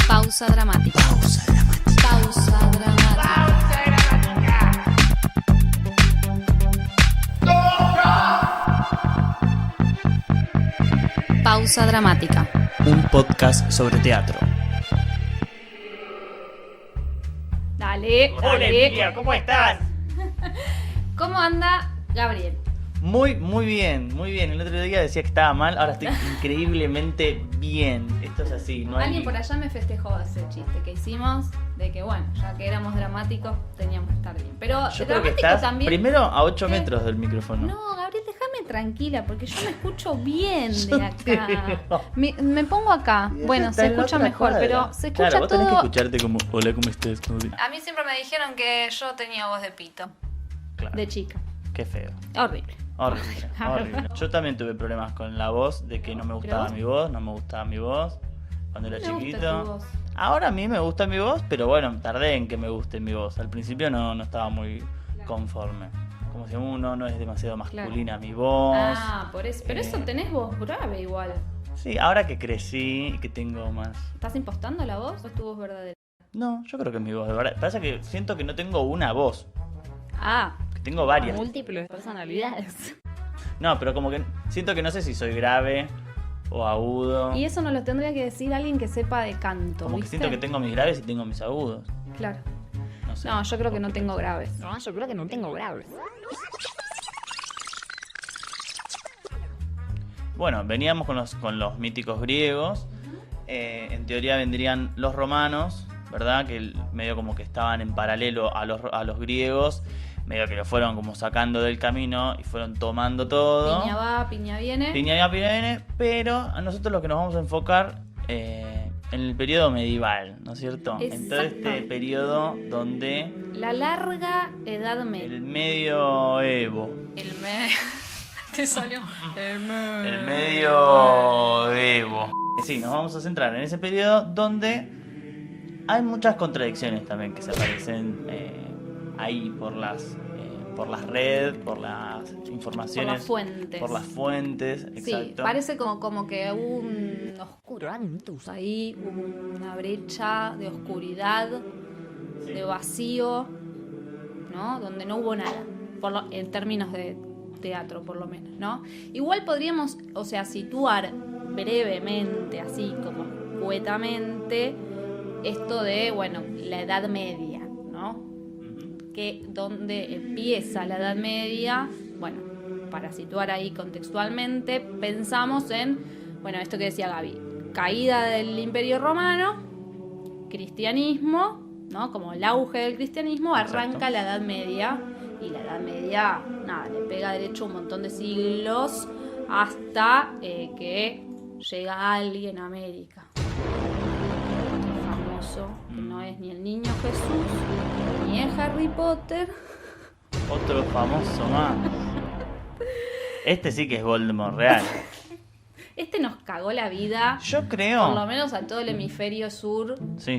Pausa dramática. Pausa dramática. Pausa dramática. Pausa dramática. Un podcast sobre teatro. Dale, Hola, dale. Emilia, ¿cómo estás? ¿Cómo anda Gabriel? Muy bien, muy bien. El otro día decía que estaba mal, ahora estoy increíblemente bien. Esto es así, no hay... Alguien por allá me festejó ese chiste que hicimos de que, bueno, ya que éramos dramáticos, teníamos que estar bien. Pero Yo creo que dramático estás también. primero a 8 ¿Qué? metros del micrófono. No, Gabriel, déjame tranquila, porque yo me escucho bien Yo de acá. te veo. Me pongo acá. Y Bueno, está se en la escucha otra mejor, cuadra. pero se escucha Claro, vos tenés que todo. escucharte como, hola, ¿cómo estás? A mí siempre me dijeron que yo tenía voz de pito, Claro, de chica. qué feo. Horrible. Horrible, horrible. Yo también tuve problemas con la voz, de que no me gustaba vos? mi voz, no me gustaba mi voz cuando era Me gusta chiquito. tu voz. Ahora a mí me gusta mi voz, pero bueno, tardé en que me guste mi voz. Al principio no estaba muy conforme. Como si uno no es demasiado masculina mi voz. Ah, por eso. Pero eso Eh, tenés voz grave igual. Sí, ahora que crecí y que tengo más... ¿Estás impostando la voz o es tu voz verdadera? No, yo creo que es mi voz, de verdad. Pasa que siento que no tengo una voz, Ah, que tengo varias. múltiples personalidades. No, pero como que siento que no sé si soy grave o agudo. Y eso nos lo tendría que decir alguien que sepa de canto, Como que ¿viste? siento que tengo mis graves y tengo mis agudos. Claro. No sé. No, yo creo que no ¿Vos qué tengo pensás? graves. No, yo creo que no tengo graves. Bueno, veníamos con los míticos griegos. En teoría vendrían los romanos, ¿verdad? Que medio como que estaban en paralelo a los griegos. Medio que lo fueron como sacando del camino y fueron tomando todo. Piña va, piña viene. Piña va, piña viene. Pero a nosotros lo que nos vamos a enfocar en el periodo medieval, ¿no es cierto? En todo este Exacto. periodo donde La larga edad media. el medioevo. Te salió. El medioevo. Sí, nos vamos a centrar en ese periodo donde hay muchas contradicciones también que se aparecen ahí por las redes, por las informaciones. Por las fuentes. Sí, exacto. parece como que hubo un oscuro antes ahí, hubo una brecha de oscuridad, Sí. de vacío, ¿no? Donde no hubo nada, en términos de teatro por lo menos, ¿no? Igual podríamos, o sea, situar brevemente, así como escuetamente, esto de, bueno, la Edad Media, ¿no? Ujú. Que donde empieza la Edad Media, bueno, para situar ahí contextualmente, pensamos en, bueno, esto que decía Gaby, caída del Imperio Romano, cristianismo, ¿no? Como el auge del cristianismo, arranca Exacto. la Edad Media, y la Edad Media, nada, le pega derecho un montón de siglos hasta que llega alguien a América. Famoso, que no es ni el niño Jesús, ni es Harry Potter. Otro famoso más. Este sí que es Voldemort real. Este nos cagó la vida, Yo por lo creo. menos a todo el hemisferio sur, Sí.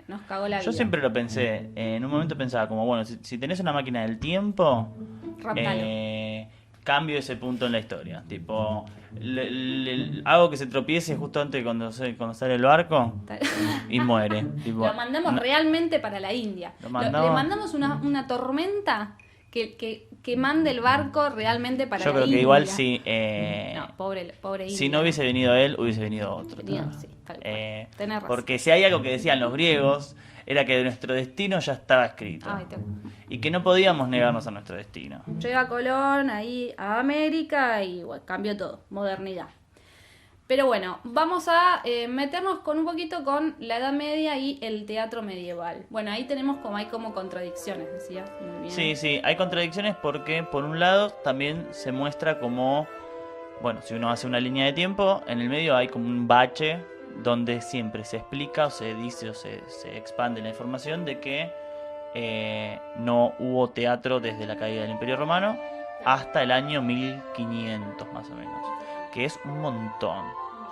nos cagó la vida. Yo siempre lo pensé. En un momento pensaba como, bueno, si tenés una máquina del tiempo, Raptalo. cambio ese punto en la historia. Tipo, hago que se tropiece justo antes cuando sale el barco y muere. Tipo, Lo mandamos no- realmente para la India. Lo mandamos- Le mandamos una tormenta que mande el barco realmente para Yo la creo India. que igual si, No, pobre India. si no hubiese venido él, hubiese venido otro. Venido, también. sí, tal cual. Tenés razón. Porque si hay algo que decían los griegos, era que nuestro destino ya estaba escrito. Ay, Y que no podíamos negarnos a nuestro destino. Llega Colón ahí a América y bueno, cambió todo, modernidad. Pero bueno, vamos a meternos con un poquito con la Edad Media y el teatro medieval. Bueno, ahí tenemos hay como contradicciones, decía. Muy bien. Sí, hay contradicciones porque por un lado también se muestra como, bueno, si uno hace una línea de tiempo, en el medio hay como un bache donde siempre se explica o se dice o se expande la información de que no hubo teatro desde la caída del Imperio Romano hasta el año 1500 más o menos, que es un montón.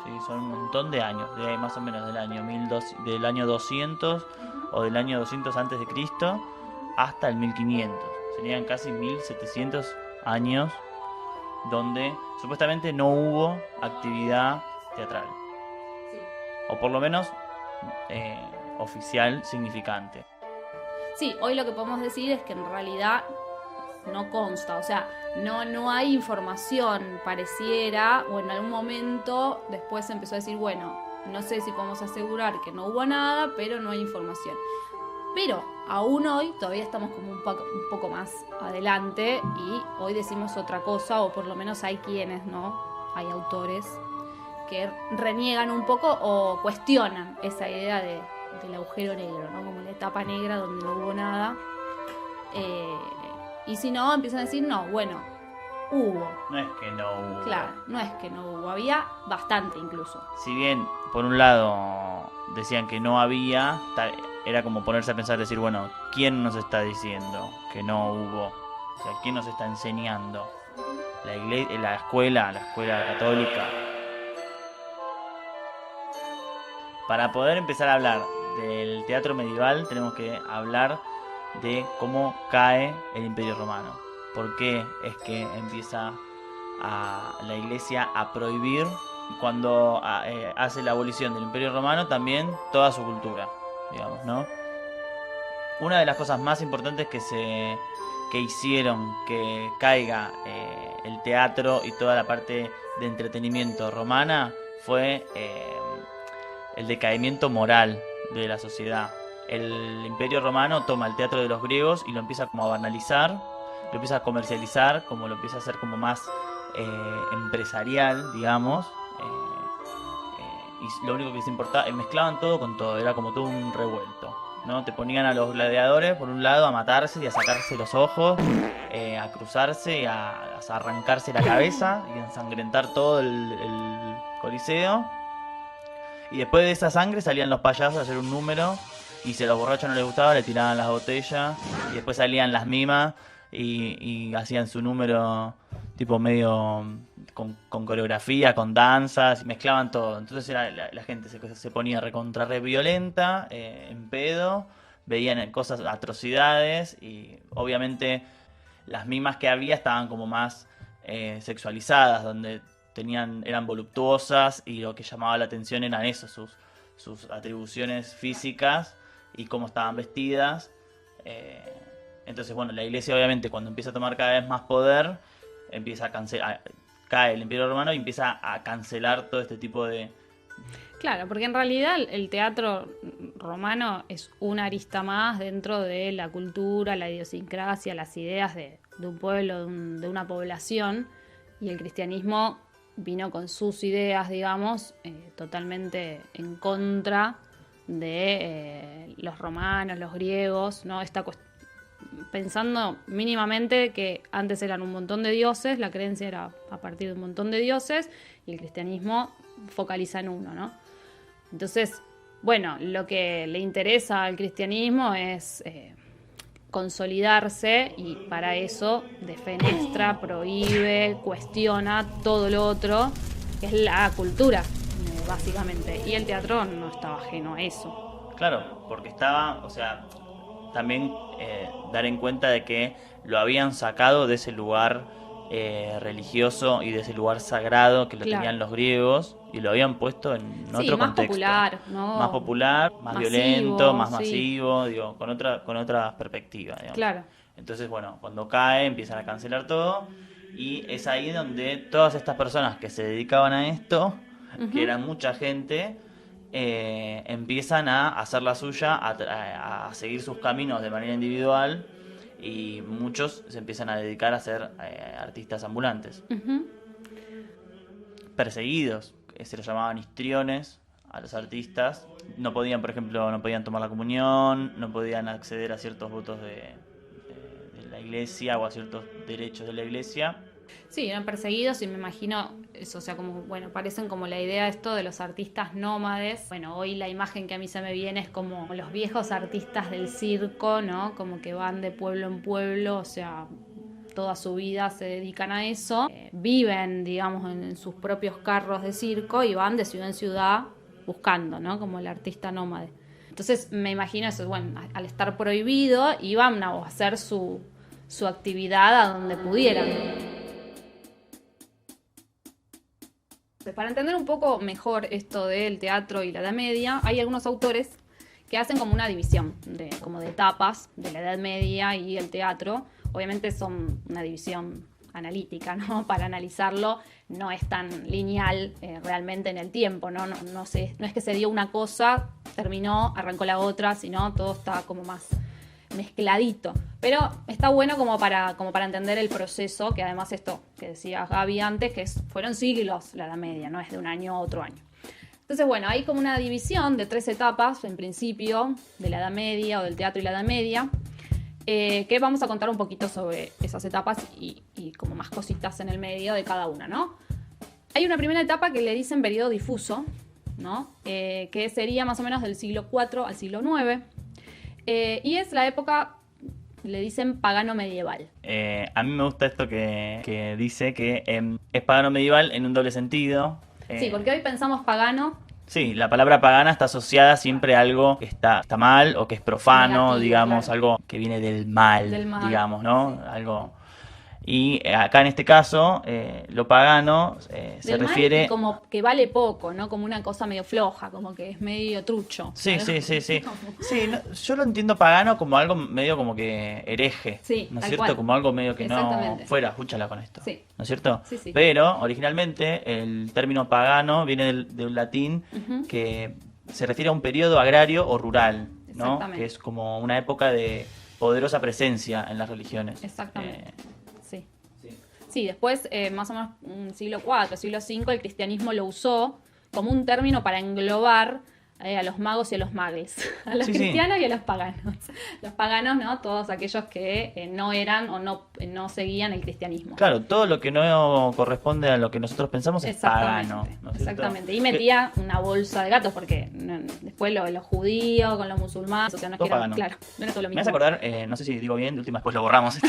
Sí, son un montón de años, de ahí más o menos del año 200 o del año 200 antes de Cristo hasta el 1500. Serían casi 1700 años, donde supuestamente no hubo actividad teatral. Sí. O por lo menos oficial significante. Sí, hoy lo que podemos decir es que en realidad no consta, o sea, no hay información, pareciera, o en algún momento después se empezó a decir, bueno, no sé si podemos asegurar que no hubo nada, pero no hay información. Pero aún hoy todavía estamos como un poco más adelante y hoy decimos otra cosa, o por lo menos hay quienes, ¿no? Hay autores que reniegan un poco o cuestionan esa idea del agujero negro, ¿no? Como la etapa negra donde no hubo nada. Y si no, empiezan a decir, no, bueno, hubo. No es que no hubo. Claro, no es que no hubo, había bastante incluso. Si bien, por un lado, decían que no había, era como ponerse a pensar, decir, bueno, ¿quién nos está diciendo que no hubo? O sea, ¿quién nos está enseñando? La iglesia, la escuela católica. Para poder empezar a hablar del teatro medieval, tenemos que hablar de cómo cae el Imperio Romano. ¿Por qué es que empieza la iglesia a prohibir, cuando hace la abolición del Imperio Romano, también toda su cultura, digamos, ¿no? Una de las cosas más importantes que hicieron que caiga el teatro y toda la parte de entretenimiento romana fue el decaimiento moral de la sociedad. El Imperio Romano toma el teatro de los griegos y lo empieza como a banalizar, lo empieza a comercializar, como lo empieza a hacer como más empresarial, digamos, y lo único que les importaba, mezclaban todo con todo, era como todo un revuelto, ¿no? Te ponían a los gladiadores por un lado a matarse y a sacarse los ojos, a cruzarse y a arrancarse la cabeza y a ensangrentar todo el coliseo, y después de esa sangre salían los payasos a hacer un número, y si a los borrachos no les gustaba le tiraban las botellas, y después salían las mimas y hacían su número tipo medio con coreografía, con danzas, mezclaban todo. Entonces la gente se ponía recontra re violenta, en pedo, veían cosas, atrocidades, y obviamente las mimas que había estaban como más sexualizadas, donde eran voluptuosas, y lo que llamaba la atención eran eso, sus atribuciones físicas y cómo estaban vestidas. Entonces, bueno, la iglesia obviamente cuando empieza a tomar cada vez más poder, empieza a cancelar, cae el Imperio Romano y empieza a cancelar todo este tipo de... Claro, porque en realidad el teatro romano es una arista más dentro de la cultura, la idiosincrasia, las ideas de un pueblo, de una población, y el cristianismo vino con sus ideas, digamos, totalmente en contra de los romanos, los griegos, ¿no? Pensando mínimamente que antes eran un montón de dioses, la creencia era a partir de un montón de dioses, y el cristianismo focaliza en uno, ¿no? Entonces, bueno, lo que le interesa al cristianismo es consolidarse, y para eso defenestra, prohíbe, cuestiona todo lo otro, que es la cultura, básicamente. Y el teatro no estaba ajeno a eso. Claro, porque estaba, o sea, también dar en cuenta de que lo habían sacado de ese lugar religioso y de ese lugar sagrado que lo tenían los griegos, y lo habían puesto en otro más contexto. Popular, ¿no? Más popular, más masivo, violento, más sí. masivo, digo, con otra perspectiva, digamos. Claro. Entonces, bueno, cuando cae empiezan a cancelar todo, y es ahí donde todas estas personas que se dedicaban a esto, que eran mucha gente, empiezan a hacer la suya, a seguir sus caminos de manera individual, y muchos se empiezan a dedicar a ser artistas ambulantes. Perseguidos, se los llamaban histriones a los artistas. No podían, por ejemplo, no podían tomar la comunión, no podían acceder a ciertos votos de la iglesia o a ciertos derechos de la iglesia. Sí, eran perseguidos, y me imagino eso, o sea, como, bueno, parecen como la idea de esto de los artistas nómades. Bueno, hoy la imagen que a mí se me viene es como los viejos artistas del circo, ¿no? Como que van de pueblo en pueblo, o sea, toda su vida se dedican a eso. Viven, digamos, en sus propios carros de circo y van de ciudad en ciudad buscando, ¿no? Como el artista nómade. Entonces me imagino eso, bueno, al estar prohibido, iban a hacer su actividad a donde pudieran. Para entender un poco mejor esto del teatro y la Edad Media, hay algunos autores que hacen como una división como de etapas de la Edad Media y el teatro. Obviamente son una división analítica, ¿no? Para analizarlo no es tan lineal realmente en el tiempo, ¿no? No es que se dio una cosa, terminó, arrancó la otra, sino todo está como más mezcladito. Pero está bueno como para entender el proceso, que además esto que decía Gaby antes, que fueron siglos la Edad Media, no es de un año a otro año. Entonces, bueno, hay como una división de 3 etapas, en principio, de la Edad Media o del teatro y la Edad Media, que vamos a contar un poquito sobre esas etapas y como más cositas en el medio de cada una, ¿no? Hay una primera etapa que le dicen periodo difuso, ¿no? Que sería más o menos del siglo IV al siglo IX, y es la época, le dicen pagano medieval. A mí me gusta esto que dice que es pagano medieval en un doble sentido. Sí, porque hoy pensamos pagano. Sí, la palabra pagana está asociada siempre a algo que está mal o que es profano, Negativo, digamos, claro. algo que viene del mal, digamos, ¿no? Sí. Algo. Y acá en este caso, lo pagano se Del mal refiere. y como que vale poco, ¿no? Como una cosa medio floja, como que es medio trucho. Sí, ¿sabes? sí. Sí, yo lo entiendo pagano como algo medio como que hereje, Sí, ¿no es tal cierto? cual. Como algo medio que no Exactamente. fuera, escúchala con esto, Sí. ¿no es cierto? Sí, sí. Pero originalmente el término pagano viene del latín Ujú. que se refiere a un periodo agrario o rural, ¿no? Exactamente. Que es como una época de poderosa presencia en las religiones. Exactamente. Sí. Sí. Sí, después, más o menos siglo IV, siglo V, el cristianismo lo usó como un término para englobar a los magos y a los magles, a los Sí, sí. cristianos y a los paganos. Los paganos, ¿no? Todos aquellos que no eran o no seguían el cristianismo. Claro, todo lo que no corresponde a lo que nosotros pensamos es Exactamente, pagano, ¿no es cierto? exactamente. Y metía una bolsa de gatos porque después los judíos con los musulmanes, o sea, no es Todo que eran, pagano. claro, no era todo lo Me mismo. hace acordar, no sé si digo bien, de última después lo borramos esto.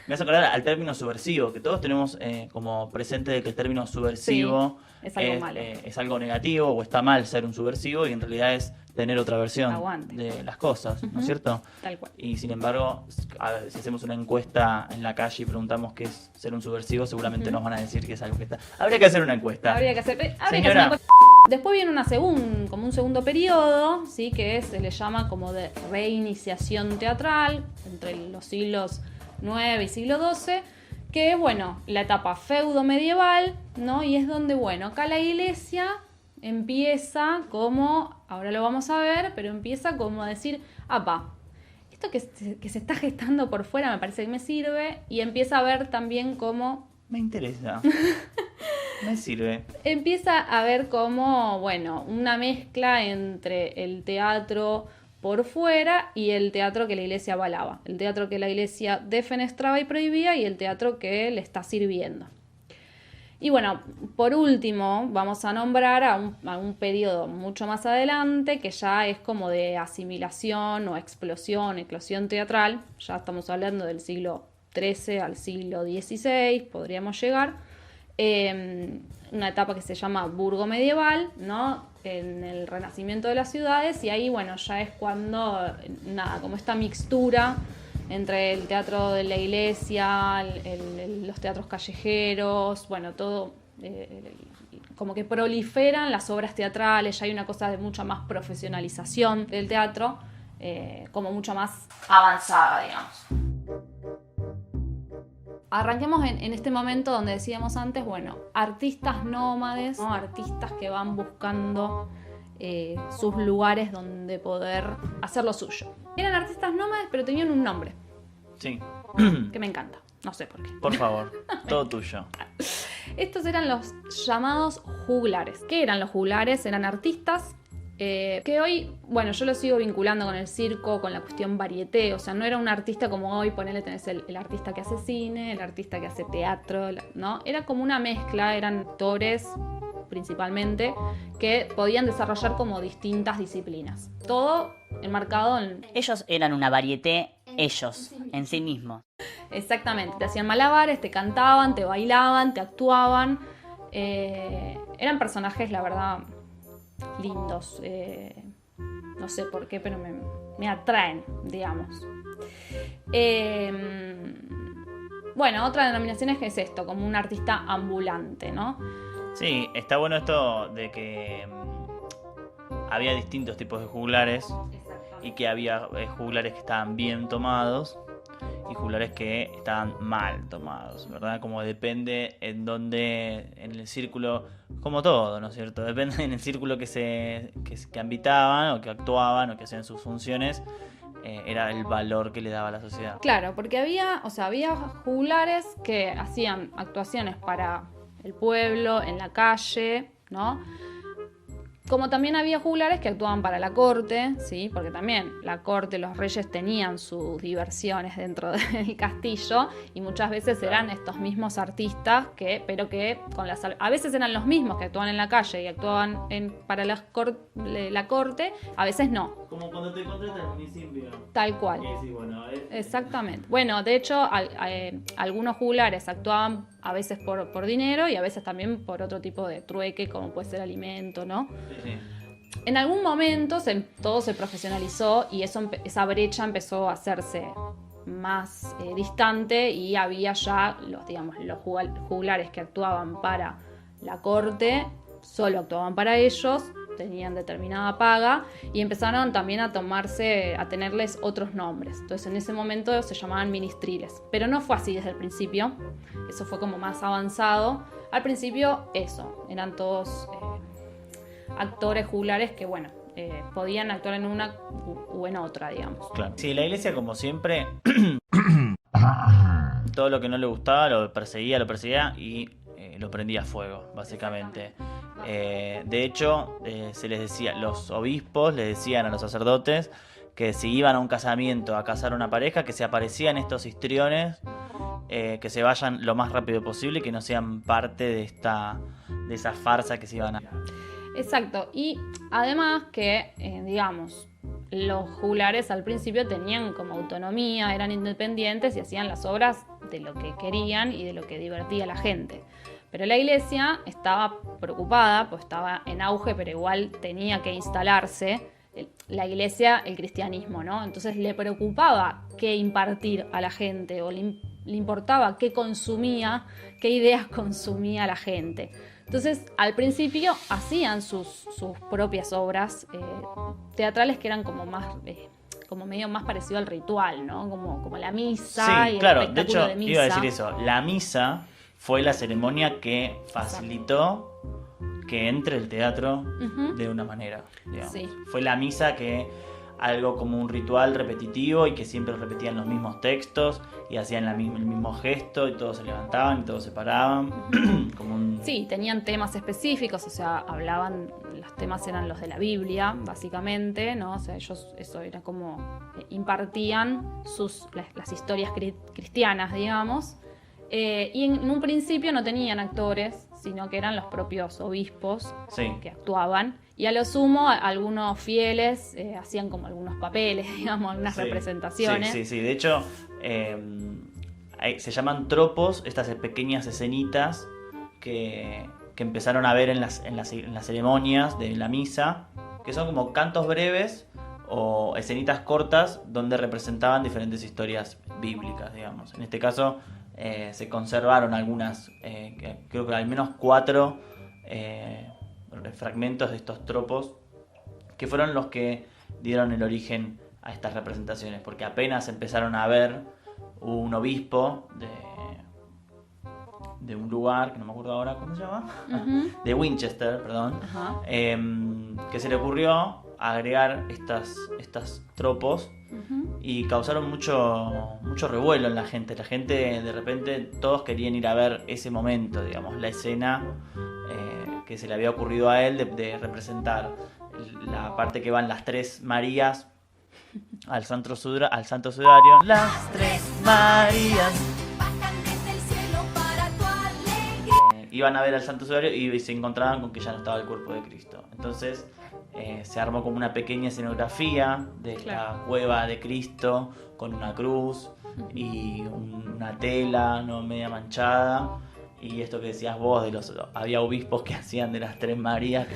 Me hace acordar al término subversivo, que todos tenemos como presente de que el término subversivo Sí, es algo malo. es algo negativo o está mal ser un subversivo y en realidad es tener otra versión Aguante. de las cosas, ¿no es cierto? Tal cual. Y sin embargo, a ver, si hacemos una encuesta en la calle y preguntamos qué es ser un subversivo, seguramente nos van a decir que es algo que está... Habría que hacer una encuesta. Habría que hacer Señora. una cosa. Después viene como un segundo periodo, ¿sí? Que se le llama como de reiniciación teatral entre los siglos IX y siglo XII, que es, bueno, la etapa feudo-medieval, ¿no? Y es donde, bueno, acá la iglesia empieza como, ahora lo vamos a ver, pero empieza como a decir, apa, esto que se está gestando por fuera me parece que me sirve, y empieza a ver también como... Me interesa. Me sirve. Empieza a ver como, bueno, una mezcla entre el teatro por fuera y el teatro que la iglesia avalaba. El teatro que la iglesia defenestraba y prohibía y el teatro que le está sirviendo. Y bueno, por último, vamos a nombrar a un periodo mucho más adelante que ya es como de asimilación o eclosión teatral. Ya estamos hablando del siglo XIII al siglo XVI, podríamos llegar. Una etapa que se llama burgo medieval, ¿no? En el renacimiento de las ciudades, y ahí, bueno, ya es cuando, nada, como esta mixtura entre el teatro de la iglesia, los teatros callejeros, bueno, todo, como que proliferan las obras teatrales, ya hay una cosa de mucha más profesionalización del teatro, como mucho más avanzada, digamos. Arranquemos en este momento donde decíamos antes, bueno, artistas nómades, ¿no? Artistas que van buscando sus lugares donde poder hacer lo suyo. Eran artistas nómades, pero tenían un nombre, Sí. que me encanta, no sé por qué. Por favor, todo tuyo. Estos eran los llamados juglares. ¿Qué eran los juglares? Eran artistas que hoy, bueno, yo lo sigo vinculando con el circo, con la cuestión varieté, o sea, no era un artista como hoy, ponele, tenés el artista que hace cine, el artista que hace teatro, ¿no? Era como una mezcla, eran actores principalmente, que podían desarrollar como distintas disciplinas. Todo enmarcado en... Ellos eran una varieté, ellos, en sí mismos. Exactamente, te hacían malabares, te cantaban, te bailaban, te actuaban. Eran personajes, la verdad, lindos. No sé por qué, pero me atraen, digamos. Bueno, otra denominación es esto, como un artista ambulante, ¿no? Sí, está bueno esto de que había distintos tipos de juglares y que había juglares que estaban bien tomados y juglares que estaban mal tomados, ¿verdad? Como depende en dónde, en el círculo, como todo, ¿no es cierto? Depende en el círculo que habitaban o que actuaban o que hacían sus funciones, era el valor que le daba a la sociedad. Claro, porque había juglares que hacían actuaciones para el pueblo, en la calle, ¿no? Como también había juglares que actuaban para la corte, ¿sí? Porque también la corte, los reyes tenían sus diversiones dentro del castillo y muchas veces eran estos mismos artistas pero que a veces eran los mismos que actuaban en la calle y actuaban para la corte, a veces no. Como cuando te contratan al municipio. Tal cual. Sí, bueno, Exactamente. Bueno, de hecho, algunos juglares actuaban a veces por dinero y a veces también por otro tipo de trueque, como puede ser alimento, ¿no? Sí. En algún momento todo se profesionalizó y esa brecha empezó a hacerse más distante y había ya los juglares que actuaban para la corte, solo actuaban para ellos, tenían determinada paga y empezaron también a tenerles otros nombres. Entonces en ese momento se llamaban ministriles, pero no fue así desde el principio, eso fue como más avanzado. Al principio eran todos actores juglares que podían actuar en una u en otra, digamos. Claro. Sí, la iglesia como siempre todo lo que no le gustaba lo perseguía y lo prendía a fuego, básicamente. De hecho, se les decía, los obispos les decían a los sacerdotes que si iban a un casamiento a casar una pareja, que se aparecían estos histriones, que se vayan lo más rápido posible y que no sean parte de esa farsa que se iban a... Exacto, y además que, los juglares al principio tenían como autonomía, eran independientes y hacían las obras de lo que querían y de lo que divertía a la gente. Pero la iglesia estaba preocupada, pues estaba en auge, pero igual tenía que instalarse la iglesia, el cristianismo, ¿no? Entonces le preocupaba qué impartir a la gente o le importaba qué consumía, qué ideas consumía la gente. Entonces, al principio hacían sus propias obras teatrales que eran como más, como medio más parecido al ritual, ¿no? Como la misa sí, y claro, el de espectáculo hecho, de misa. iba a decir eso. La misa fue la ceremonia que facilitó que entre el teatro de una manera, digamos. Sí. Fue la misa que algo como un ritual repetitivo y que siempre repetían los mismos textos y hacían el mismo gesto y todos se levantaban y todos se paraban. Sí, tenían temas específicos, o sea, los temas eran los de la Biblia, básicamente, ¿no? O sea, ellos eso era como impartían las historias cristianas, digamos. Y en un principio no tenían actores, sino que eran los propios obispos que actuaban. Y a lo sumo, algunos fieles hacían como algunos papeles, digamos, algunas representaciones. Sí. De hecho, se llaman tropos, estas pequeñas escenitas que empezaron a ver en las ceremonias de la misa, que son como cantos breves o escenitas cortas donde representaban diferentes historias bíblicas, digamos. En este caso se conservaron algunas, creo que al menos 4 fragmentos de estos tropos que fueron los que dieron el origen a estas representaciones, porque apenas empezaron a ver un obispo de un lugar, que no me acuerdo ahora cómo se llama, de Winchester, perdón, que se le ocurrió agregar estas tropos y causaron mucho revuelo en la gente. La gente, de repente, todos querían ir a ver ese momento, digamos, la escena que se le había ocurrido a él de representar la parte que van las 3 Marías al santo sudario. Las 3 Marías iban a ver al santo sudario y se encontraban con que ya no estaba el cuerpo de Cristo. Entonces se armó como una pequeña escenografía de la cueva de Cristo con una cruz y una tela no media manchada. Y esto que decías vos, había obispos que hacían de las 3 Marías, que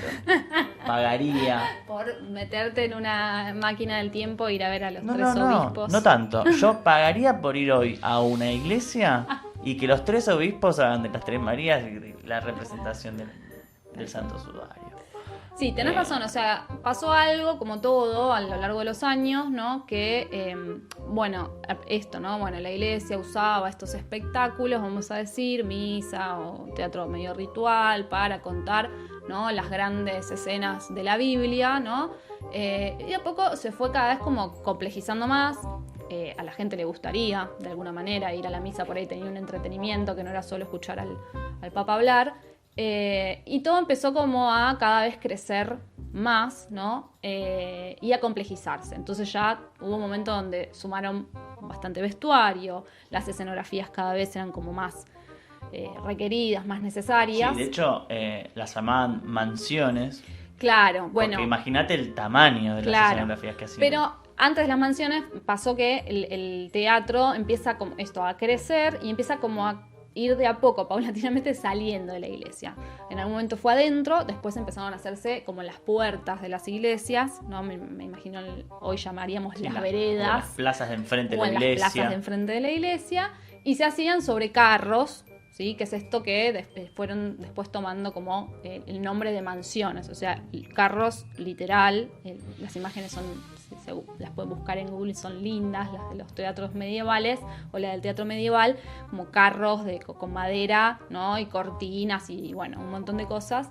pagaría. Por meterte en una máquina del tiempo e ir a ver a los 3 obispos. No tanto. Yo pagaría por ir hoy a una iglesia y que los 3 obispos hagan de las 3 Marías la representación del Santo Sudario. Sí, tenés razón, o sea, pasó algo como todo a lo largo de los años, ¿no? Que, bueno, esto, ¿no? Bueno, la iglesia usaba estos espectáculos, vamos a decir, misa o teatro medio ritual para contar, ¿no? Las grandes escenas de la Biblia, ¿no? Y a poco se fue cada vez como complejizando más. A la gente le gustaría, de alguna manera, ir a la misa, por ahí tenía un entretenimiento que no era solo escuchar al Papa hablar. Y todo empezó como a cada vez crecer más, ¿no? Y a complejizarse. Entonces ya hubo un momento donde sumaron bastante vestuario, las escenografías cada vez eran como más requeridas, más necesarias. Sí, de hecho, las llamaban mansiones. Claro, bueno. Porque imagínate el tamaño de las escenografías que hacían. Pero antes de las mansiones pasó que el teatro empieza como esto a crecer y empieza como a ir de a poco, paulatinamente saliendo de la iglesia. En algún momento fue adentro, después empezaron a hacerse como las puertas de las iglesias, ¿no? Me imagino hoy llamaríamos Sí, las veredas. O las plazas de enfrente de o la en iglesia. las plazas de enfrente de la iglesia. Y se hacían sobre carros, ¿sí? Que es esto que fueron después tomando como el nombre de mansiones. O sea, carros literal. Las imágenes son, las pueden buscar en Google, son lindas, las de los teatros medievales o la del teatro medieval, como carros con madera, ¿no? Y cortinas y bueno, un montón de cosas.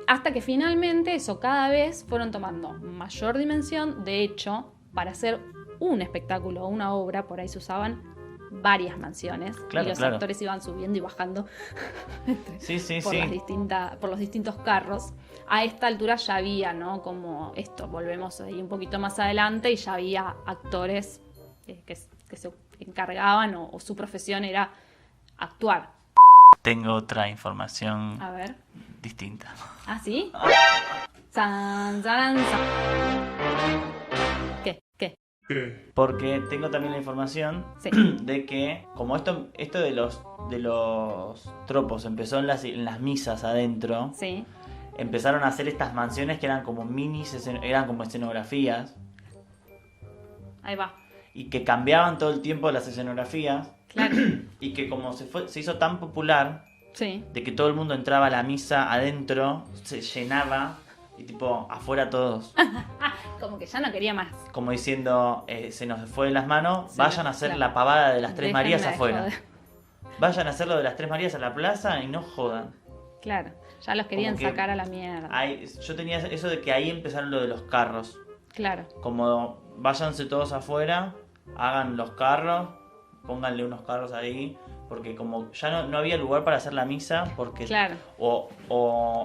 Hasta que finalmente eso cada vez fueron tomando mayor dimensión. De hecho, para hacer un espectáculo o una obra, por ahí se usaban varias mansiones, claro, y los actores iban subiendo y bajando por los distintos carros. A esta altura ya había, ¿no? Como esto, volvemos ahí un poquito más adelante y ya había actores que se encargaban o su profesión era actuar. Tengo otra información A ver. distinta. ¿Ah, sí? San, san, san. ¿Qué? Porque tengo también la información Sí. de que como esto de los tropos empezó en las misas adentro, Sí. empezaron a hacer estas mansiones que eran como eran como escenografías Ahí va. y que cambiaban todo el tiempo las escenografías. Claro. Y que como se hizo tan popular Sí. de que todo el mundo entraba a la misa adentro, se llenaba y tipo afuera todos. Como que ya no quería más. Como diciendo, se nos fue de las manos, Sí, vayan a hacer claro. la pavada de las Tres Déjenme Marías de afuera. joder. Vayan a hacer lo de las Tres Marías a la plaza y no jodan. Claro. Ya los querían Como que sacar a la mierda. Yo tenía eso de que ahí empezaron lo de los carros. Claro. Como váyanse todos afuera, hagan los carros, pónganle unos carros ahí, porque como ya no había lugar para hacer la misa, porque Claro. o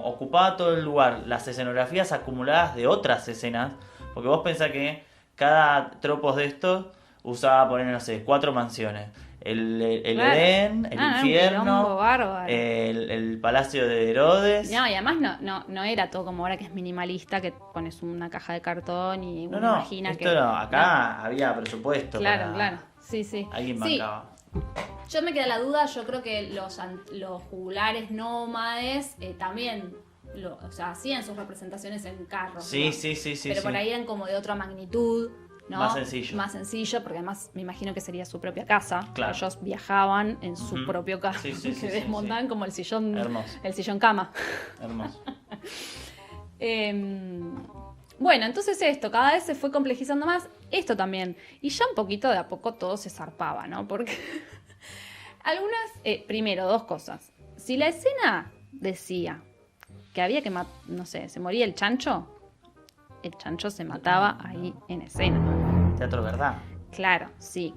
ocupaba todo el lugar las escenografías acumuladas de otras escenas, porque vos pensás que cada tropos de estos usaba poner, no sé, 4 mansiones. El Claro. Edén, el Era un infierno, quilombo bárbaro. el palacio de Herodes. No, y además no era todo como ahora que es minimalista, que pones una caja de cartón y uno No, imagina esto que... no, acá había presupuesto. Claro, para- claro. Sí. Alguien Sí, bancaba. yo me queda la duda, yo creo que los jugulares nómades también o sea, hacían sus representaciones en carros. Sí, ¿no? sí. Pero sí. por ahí eran como de otra magnitud, ¿no? Más sencillo. Más sencillo, porque además me imagino que sería su propia casa. Claro. Ellos viajaban en su Ujú. propio carro, Sí, que sí, desmontaban sí. como el sillón Hermoso. cama. Hermoso. Bueno, entonces esto, cada vez se fue complejizando más, esto también. Y ya un poquito de a poco todo se zarpaba, ¿no? Porque primero, 2 cosas. Si la escena decía que había que no sé, se moría el chancho se mataba ahí en escena. Teatro verdad. Claro, sí.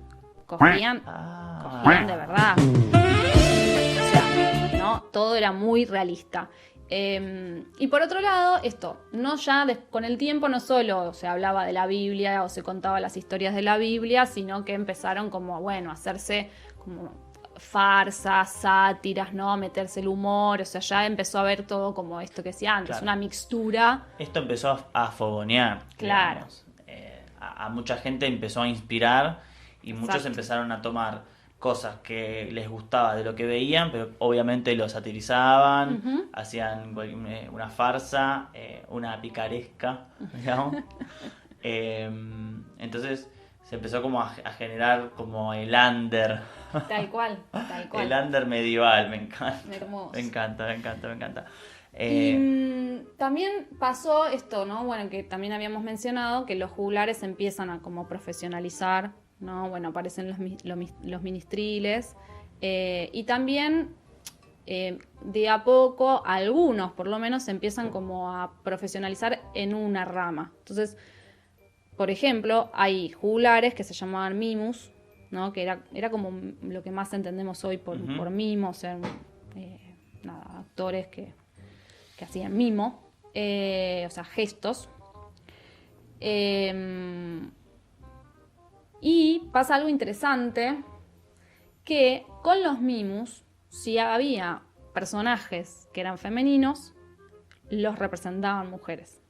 Cogían de verdad. O sea, ¿no? Todo era muy realista. Y por otro lado, esto, no ya con el tiempo no solo se hablaba de la Biblia o se contaba las historias de la Biblia, sino que empezaron como, bueno, a hacerse como farsas, sátiras, ¿no? A meterse el humor, o sea, ya empezó a ver todo como esto que decía antes, Claro. una mixtura. Esto empezó a fogonear. Claro. Digamos. A mucha gente empezó a inspirar y muchos Exacto. empezaron a tomar cosas que les gustaba de lo que veían, pero obviamente lo satirizaban, Ujú. hacían una farsa, una picaresca, digamos. Entonces se empezó como a generar como el under. Tal cual, tal cual. El under medieval, me encanta. Hermoso. Me encanta, me encanta, me encanta. Y también pasó esto, ¿no? Bueno, que también habíamos mencionado que los juglares empiezan a como profesionalizar, ¿no? Bueno, aparecen los ministriles. Y también de a poco, algunos por lo menos empiezan como a profesionalizar en una rama. Entonces, por ejemplo, hay juglares que se llamaban mimus, ¿no? Que era como lo que más entendemos hoy por mimos, eran actores que hacían mimo, o sea, gestos. Y pasa algo interesante, que con los mimus, si había personajes que eran femeninos, los representaban mujeres.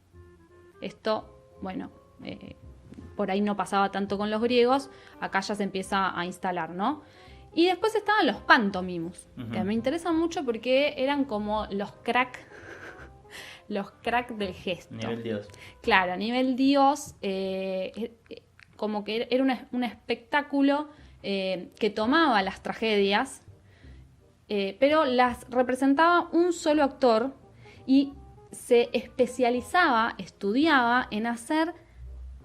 Esto, bueno, por ahí no pasaba tanto con los griegos, acá ya se empieza a instalar, ¿no? Y después estaban los pantomimus, que me interesan mucho porque eran como los crack del gesto. Nivel Dios. Claro, a nivel Dios, como que era un espectáculo que tomaba las tragedias, pero las representaba un solo actor y se especializaba, estudiaba en hacer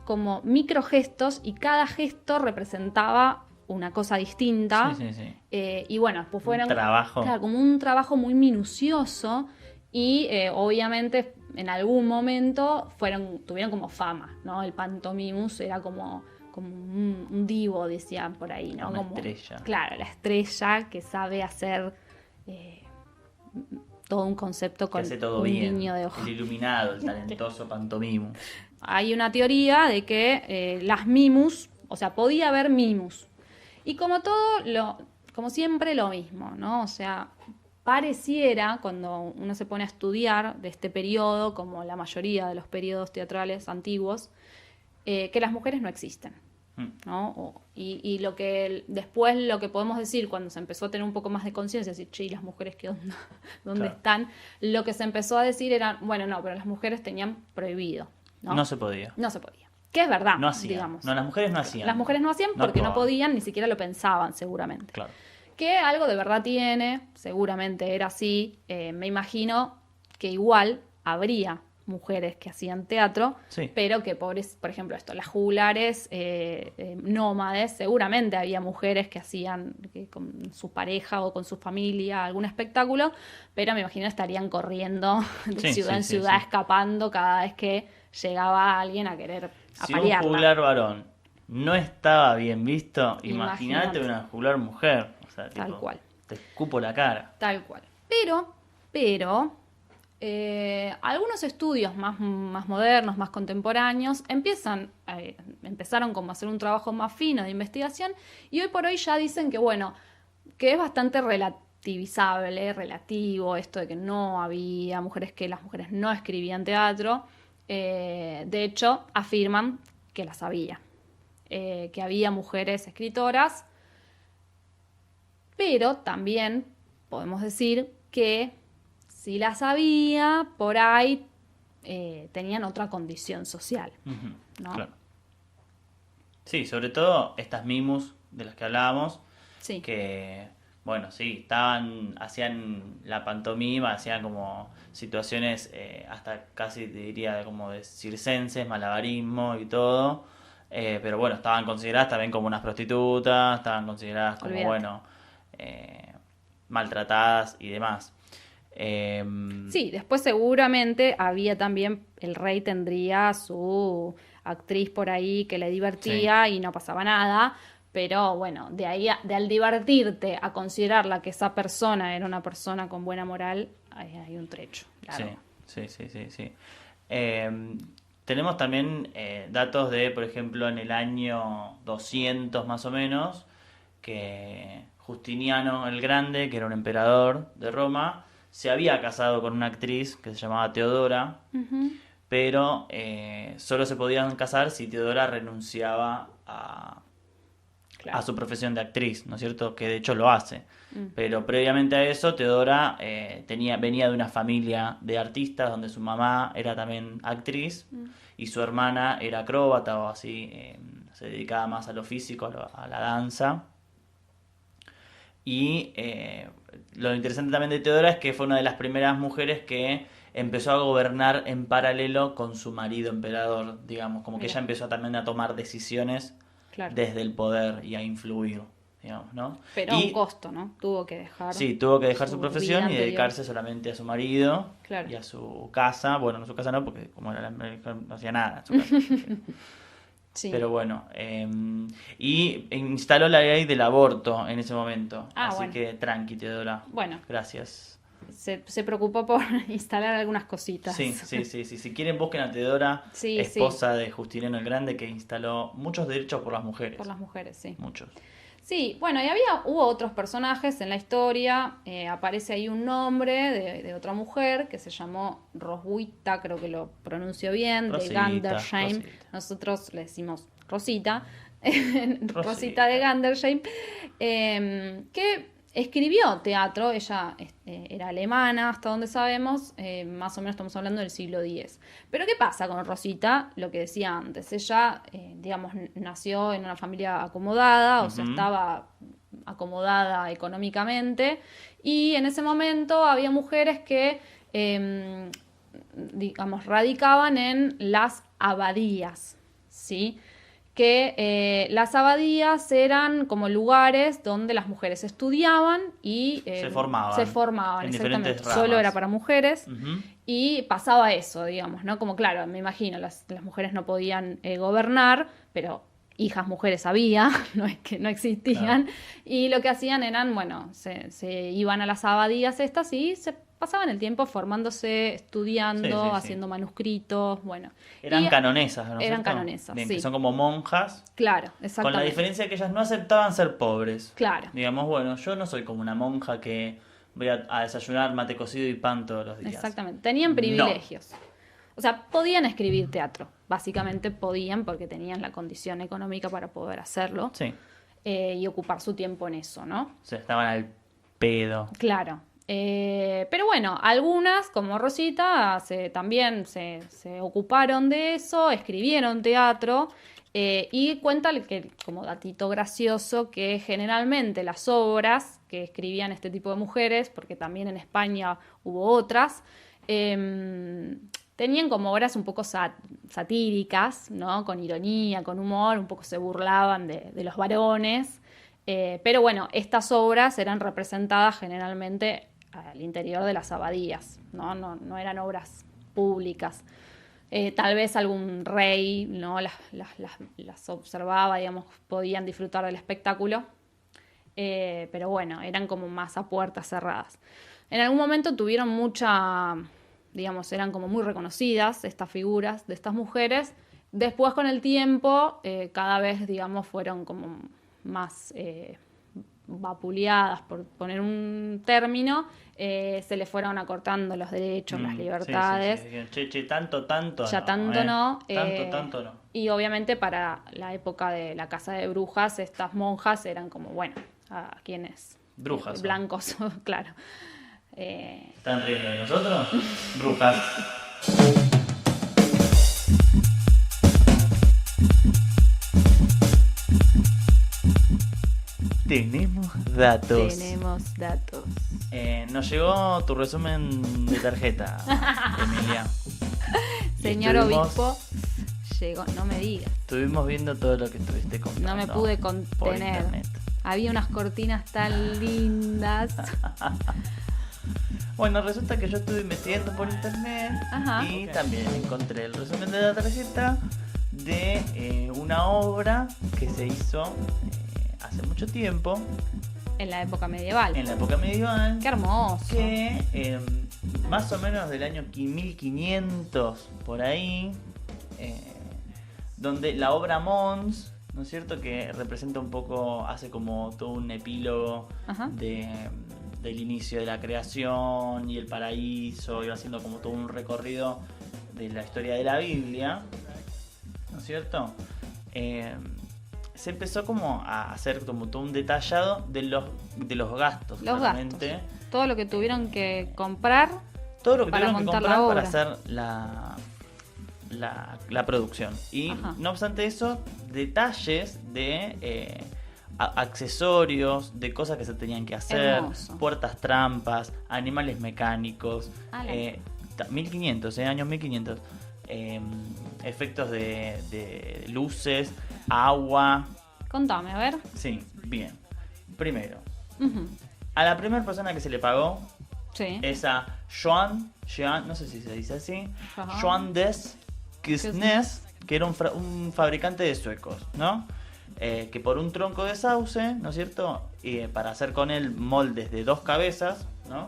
como microgestos y cada gesto representaba una cosa distinta. Sí, sí, sí. Y bueno, pues fueron Trabajo. claro, como un trabajo muy minucioso y obviamente en algún momento tuvieron como fama, ¿no? El pantomimus era como un divo, decían por ahí, ¿no? Una estrella. Claro, la estrella que sabe hacer todo un concepto Que con hace todo un bien. guiño de ojo. El iluminado, el talentoso pantomimo. Hay una teoría de que las mimus, o sea, podía haber mimus. Y como todo, como siempre, lo mismo, ¿no? O sea, pareciera, cuando uno se pone a estudiar de este periodo, como la mayoría de los periodos teatrales antiguos, que las mujeres no existen, ¿no? Y después lo que podemos decir cuando se empezó a tener un poco más de conciencia, decir, che, ¿y las mujeres qué onda? ¿Dónde Claro. están? Lo que se empezó a decir era, bueno, no, pero las mujeres tenían prohibido, ¿no? No se podía. No se podía. Que es verdad, No hacían. digamos. No, las mujeres no hacían. Las mujeres no hacían porque no actuaban. podían, ni siquiera lo pensaban, seguramente. Claro. Que algo de verdad tiene, seguramente era así. Me imagino que igual habría mujeres que hacían teatro, Sí. pero que por ejemplo esto, las juglares nómades, seguramente había mujeres que hacían con su pareja o con su familia algún espectáculo, pero me imagino estarían corriendo de Sí, ciudad sí, en sí, ciudad, sí. escapando cada vez que llegaba alguien a querer Si un apalearla. juglar varón no estaba bien visto, imagínate Imagínate. una juglar mujer. O sea, Tal cual. Te escupo la cara. Tal cual. Pero, algunos estudios más modernos, más contemporáneos, empezaron como a hacer un trabajo más fino de investigación y hoy por hoy ya dicen que, bueno, que es bastante relativo esto de que no había mujeres, que las mujeres no escribían teatro. De hecho, afirman que las había, que había mujeres escritoras, pero también podemos decir que si las había, por ahí tenían otra condición social, Ujú, ¿no? Claro. Sí, sobre todo estas mimus de las que hablábamos, Sí, que, bueno, sí, hacían la pantomima, hacían como situaciones hasta casi te diría como de circenses, malabarismo y todo, pero bueno, estaban consideradas también como unas prostitutas, estaban consideradas como, Olvídate. bueno, maltratadas y demás. sí, después seguramente había también, el rey tendría su actriz por ahí que le divertía y no pasaba nada, pero bueno, de ahí al divertirte a considerarla que esa persona era una persona con buena moral, hay un trecho, claro. Sí. Tenemos también datos de, por ejemplo, en el año 200 más o menos, que Justiniano el Grande, que era un emperador de Roma, se había casado con una actriz que se llamaba Teodora, pero solo se podían casar si Teodora renunciaba Claro. a su profesión de actriz, ¿no es cierto? Que de hecho lo hace. Pero previamente a eso, Teodora venía de una familia de artistas donde su mamá era también actriz y su hermana era acróbata o así, se dedicaba más a lo físico, a la danza. Y lo interesante también de Teodora es que fue una de las primeras mujeres que empezó a gobernar en paralelo con su marido emperador, digamos, como que Mira. ella empezó también a tomar decisiones Claro. desde el poder y a influir, digamos, ¿no? Pero a Y un costo, ¿no? Tuvo que dejar. sí, tuvo que dejar su su vida profesión y anterior. dedicarse solamente a su marido Claro. y a su casa. Bueno, no su casa no, porque como era no hacía nada en su casa. Sí. Pero bueno, y instaló la ley del aborto en ese momento. Ah, Así bueno. que tranqui, Teodora. Bueno, Gracias. se preocupó por instalar algunas cositas. Sí. Si quieren, busquen a Teodora, Sí, esposa de Justiniano el Grande, que instaló muchos derechos por las mujeres. Por las mujeres, sí. Muchos. Sí, bueno, y hubo otros personajes en la historia. Aparece ahí un nombre de otra mujer que se llamó Roswitha, creo que lo pronuncio bien, Rosita, de Gandersheim. Rosita. Nosotros le decimos Rosita. Rosita. Rosita de Gandersheim, que escribió teatro. Ella era alemana, hasta donde sabemos, más o menos estamos hablando del siglo X. Pero ¿qué pasa con Rosita? Lo que decía antes, ella, digamos, nació en una familia acomodada, o sea, Ujú. estaba acomodada económicamente, y en ese momento había mujeres que, digamos, radicaban en las abadías, ¿sí? Que las abadías eran como lugares donde las mujeres estudiaban y Se se formaban formaban, en exactamente. diferentes ramas. Solo era para mujeres. Ujú. Y pasaba eso, digamos, ¿no? Como claro, me imagino, las mujeres no podían gobernar, pero hijas mujeres había, no es que no existían. Y lo que hacían eran, bueno, se iban a las abadías estas y se pasaban el tiempo formándose, estudiando, Sí, sí. haciendo manuscritos, bueno. Eran Y- canonesas, ¿no es Eran cierto? canonesas, Bien, sí. que son como monjas, Claro, con exactamente. la diferencia que ellas no aceptaban ser pobres. Claro. Digamos, bueno, yo no soy como una monja que voy a desayunar mate cocido y pan todos los días. Exactamente, tenían No. privilegios. O sea, podían escribir teatro, básicamente podían porque tenían la condición económica para poder hacerlo Sí, y ocupar su tiempo en eso, ¿no? o sea, estaban al pedo. Claro. Pero bueno, algunas, como Rosita, también se ocuparon de eso, escribieron teatro y cuenta que, como datito gracioso, que generalmente las obras que escribían este tipo de mujeres, porque también en España hubo otras, tenían como obras un poco satíricas, ¿no? Con ironía, con humor, un poco se burlaban de los varones. Pero bueno, estas obras eran representadas generalmente al interior de las abadías, ¿no? No eran obras públicas. Tal vez algún rey, ¿no? las observaba, digamos, podían disfrutar del espectáculo. Pero bueno, eran como más a puertas cerradas. En algún momento tuvieron digamos, eran como muy reconocidas estas figuras de estas mujeres. Después, con el tiempo, cada vez, digamos, fueron como más vapuleadas, por poner un término, se les fueron acortando los derechos, las libertades. Sí. Che, tanto Ya no. tanto no. Tanto no. Y obviamente para la época de la casa de brujas, estas monjas eran como, bueno, a quienes Brujas son. blancos, claro. ¿Están riendo de nosotros? Brujas. Tenemos datos. Tenemos datos. Nos llegó tu resumen de tarjeta, Emilia. Y Señor estuvimos- obispo, llegó, no me digas, Estuvimos viendo todo lo que estuviste contando. no me pude por contener. internet. Había unas cortinas tan lindas. Bueno, resulta que yo estuve investigando por internet Ajá. y Ok. también encontré el resumen de la tarjeta de una obra que se hizo hace mucho tiempo, En la época medieval. en la época medieval, Qué hermoso. que más o menos del año 1500 por ahí, donde la obra Mons, ¿no es cierto?, que representa un poco, hace como todo un epílogo Ajá. del inicio de la creación y el paraíso, y va haciendo como todo un recorrido de la historia de la Biblia, ¿no es cierto? Se empezó como a hacer como todo un detallado de los gastos, Los claramente. gastos. Todo lo que tuvieron que comprar. Todo lo que Para tuvieron que montar la comprar para obra. hacer la producción. Y Ajá. no obstante eso, detalles de accesorios, de cosas que se tenían que hacer, Hermoso. puertas trampas, animales mecánicos, Ah, la 1500, años 1500, efectos de luces, agua. Contame, a ver. Sí, bien. Primero, Ujú. a la primera persona que se le pagó Sí. es a Joan, no sé si se dice así, Ajá. Joan des Kisnes, que era un fabricante de suecos, ¿no? Que por un tronco de sauce, ¿no es cierto? Para hacer con él moldes de 2 cabezas, ¿no?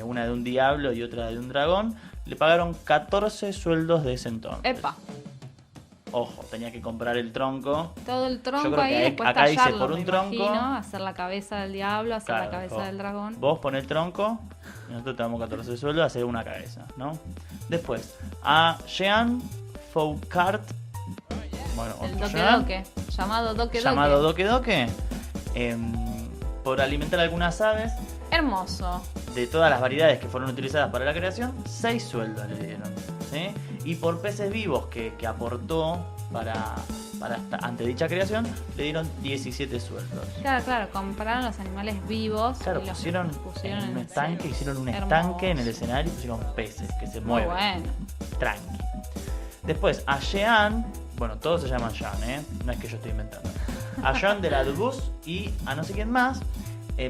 Una de un diablo y otra de un dragón, le pagaron 14 sueldos de ese entonces. Epa. Ojo, tenía que comprar el tronco. Todo el Yo tronco creo ahí, que después acá dice tallarlo, por un me tronco. imagino, hacer la cabeza del diablo, hacer la Claro, cabeza del dragón. Vos ponés el tronco, y nosotros te damos 14 sueldos, hacer una cabeza, ¿no? Después, a Jean Foucart, bueno, El otro doque Jean, doque, llamado doque llamado doque. Doque Doque, por alimentar algunas aves Hermoso. de todas las variedades que fueron utilizadas para la creación, 6 sueldos le dieron, ¿sí? Y por peces vivos que aportó ante dicha creación, le dieron 17 sueldos. Claro, compraron los animales vivos. Claro, y los pusieron en un el estanque, escenario. hicieron un Hermoso. estanque en el escenario y pusieron peces que se Muy mueven. bueno. Tranqui. Después, a Jean, bueno, todos se llaman Jean, no es que yo estoy inventando. A Jean de la Dubus y a no sé quién más,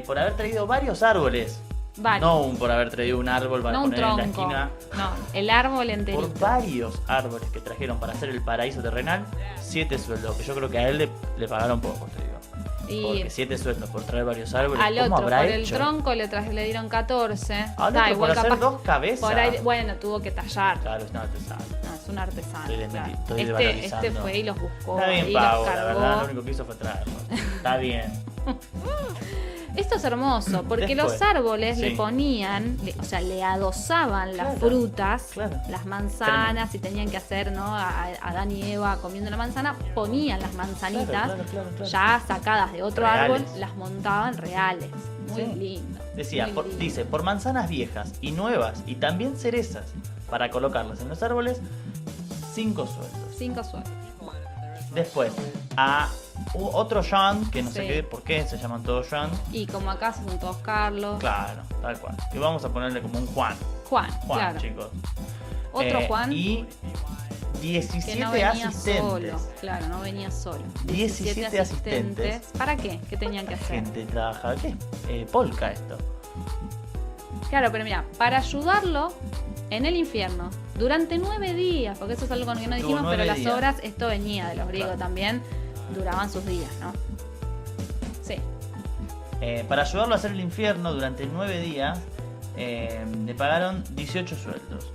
por haber traído varios árboles. Varios. No por haber traído un árbol para No un poner en la tronco. esquina. No, el árbol enterito. Por varios árboles que trajeron para hacer el paraíso terrenal, 7 sueldos, que yo creo que a él le pagaron poco, te digo. Y Porque 7 sueldos por traer varios árboles, al ¿cómo otro, por habrá el hecho? tronco le dieron 14. Al Da, otro igual por hacer capaz. 2 cabezas. Por ahí, bueno, tuvo que tallar. Claro, es una artesana. No, es un artesano. Estoy claro. estoy Este desvalorizando. fue y los buscó. Está bien y pago, los la cargó. verdad, lo único que hizo fue traerlos. Está bien. Esto es hermoso, porque Después, los árboles sí. le ponían, o sea, le adosaban las Claro, frutas, claro. las manzanas, y tenían que hacer, ¿no? A Adán y Eva comiendo la manzana, ponían las manzanitas Claro. ya sacadas de otro Reales. árbol, las montaban reales. Muy Sí. lindo. Decía, muy lindo. dice, por manzanas viejas y nuevas y también cerezas para colocarlas en los árboles, 5 sueldos. 5 sueldos. Después, a otro Jean, que no sé Sí. qué, por qué se llaman todos Jean. Y como acá son todos Carlos. Claro, tal cual. Y vamos a ponerle como un Juan. Juan, claro. Chicos. Otro Juan Y que 17 no venía asistentes. solo. Claro, no venía solo. 17 asistentes. ¿Para qué? ¿Qué tenían que hacer? Gente trabaja, ¿qué? Polka esto. Claro, pero mira, para ayudarlo en el infierno durante 9 días, porque eso es algo que no Tuvo dijimos, pero 9 las días. obras, esto venía de los griegos Claro. también, duraban sus días, ¿no? Sí. Para ayudarlo a hacer el infierno durante 9 días, le pagaron 18 sueldos.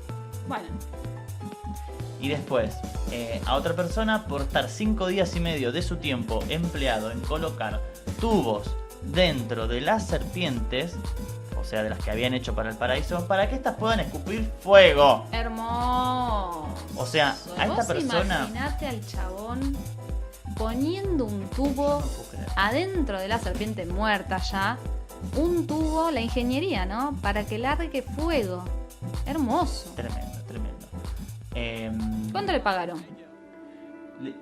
Bueno, Y después, a otra persona por estar 5 días y medio de su tiempo empleado en colocar tubos dentro de las serpientes, o sea, de las que habían hecho para el paraíso, para que éstas puedan escupir fuego. hermoso. O sea, a esta Vos persona... imaginate al chabón poniendo un tubo No puedo creer. adentro de la serpiente muerta ya, un tubo, la ingeniería, ¿no? Para que largue fuego. Hermoso. Tremendo. ¿Cuánto le pagaron?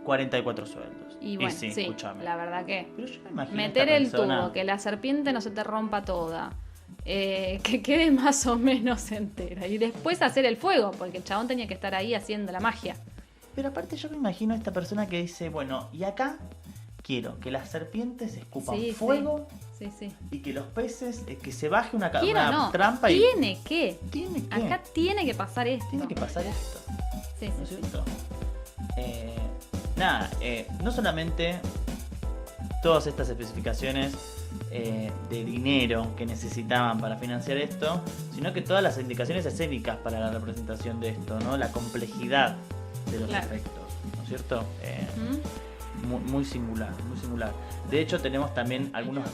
44 sueldos. Y bueno, sí, escúchame. la verdad que Pero yo me imagino meter esta el persona- tubo, que la serpiente no se te rompa toda, que quede más o menos entera, y después hacer el fuego, porque el chabón tenía que estar ahí haciendo la magia. Pero aparte yo me imagino a esta persona que dice, bueno, y acá quiero que las serpientes escupan Sí, fuego Sí, sí. y que los peces, que se baje una Quiero no, trampa y... tiene que. Tiene que. Acá tiene que pasar esto. Tiene que pasar esto, Sí, ¿no es sí, sí. cierto? Nada, no solamente todas estas especificaciones de dinero que necesitaban para financiar esto, sino que todas las indicaciones escénicas para la representación de esto, ¿no? La complejidad de los Claro. efectos, ¿no es cierto? ¿Mm? Muy singular, muy singular. De hecho, tenemos también algunos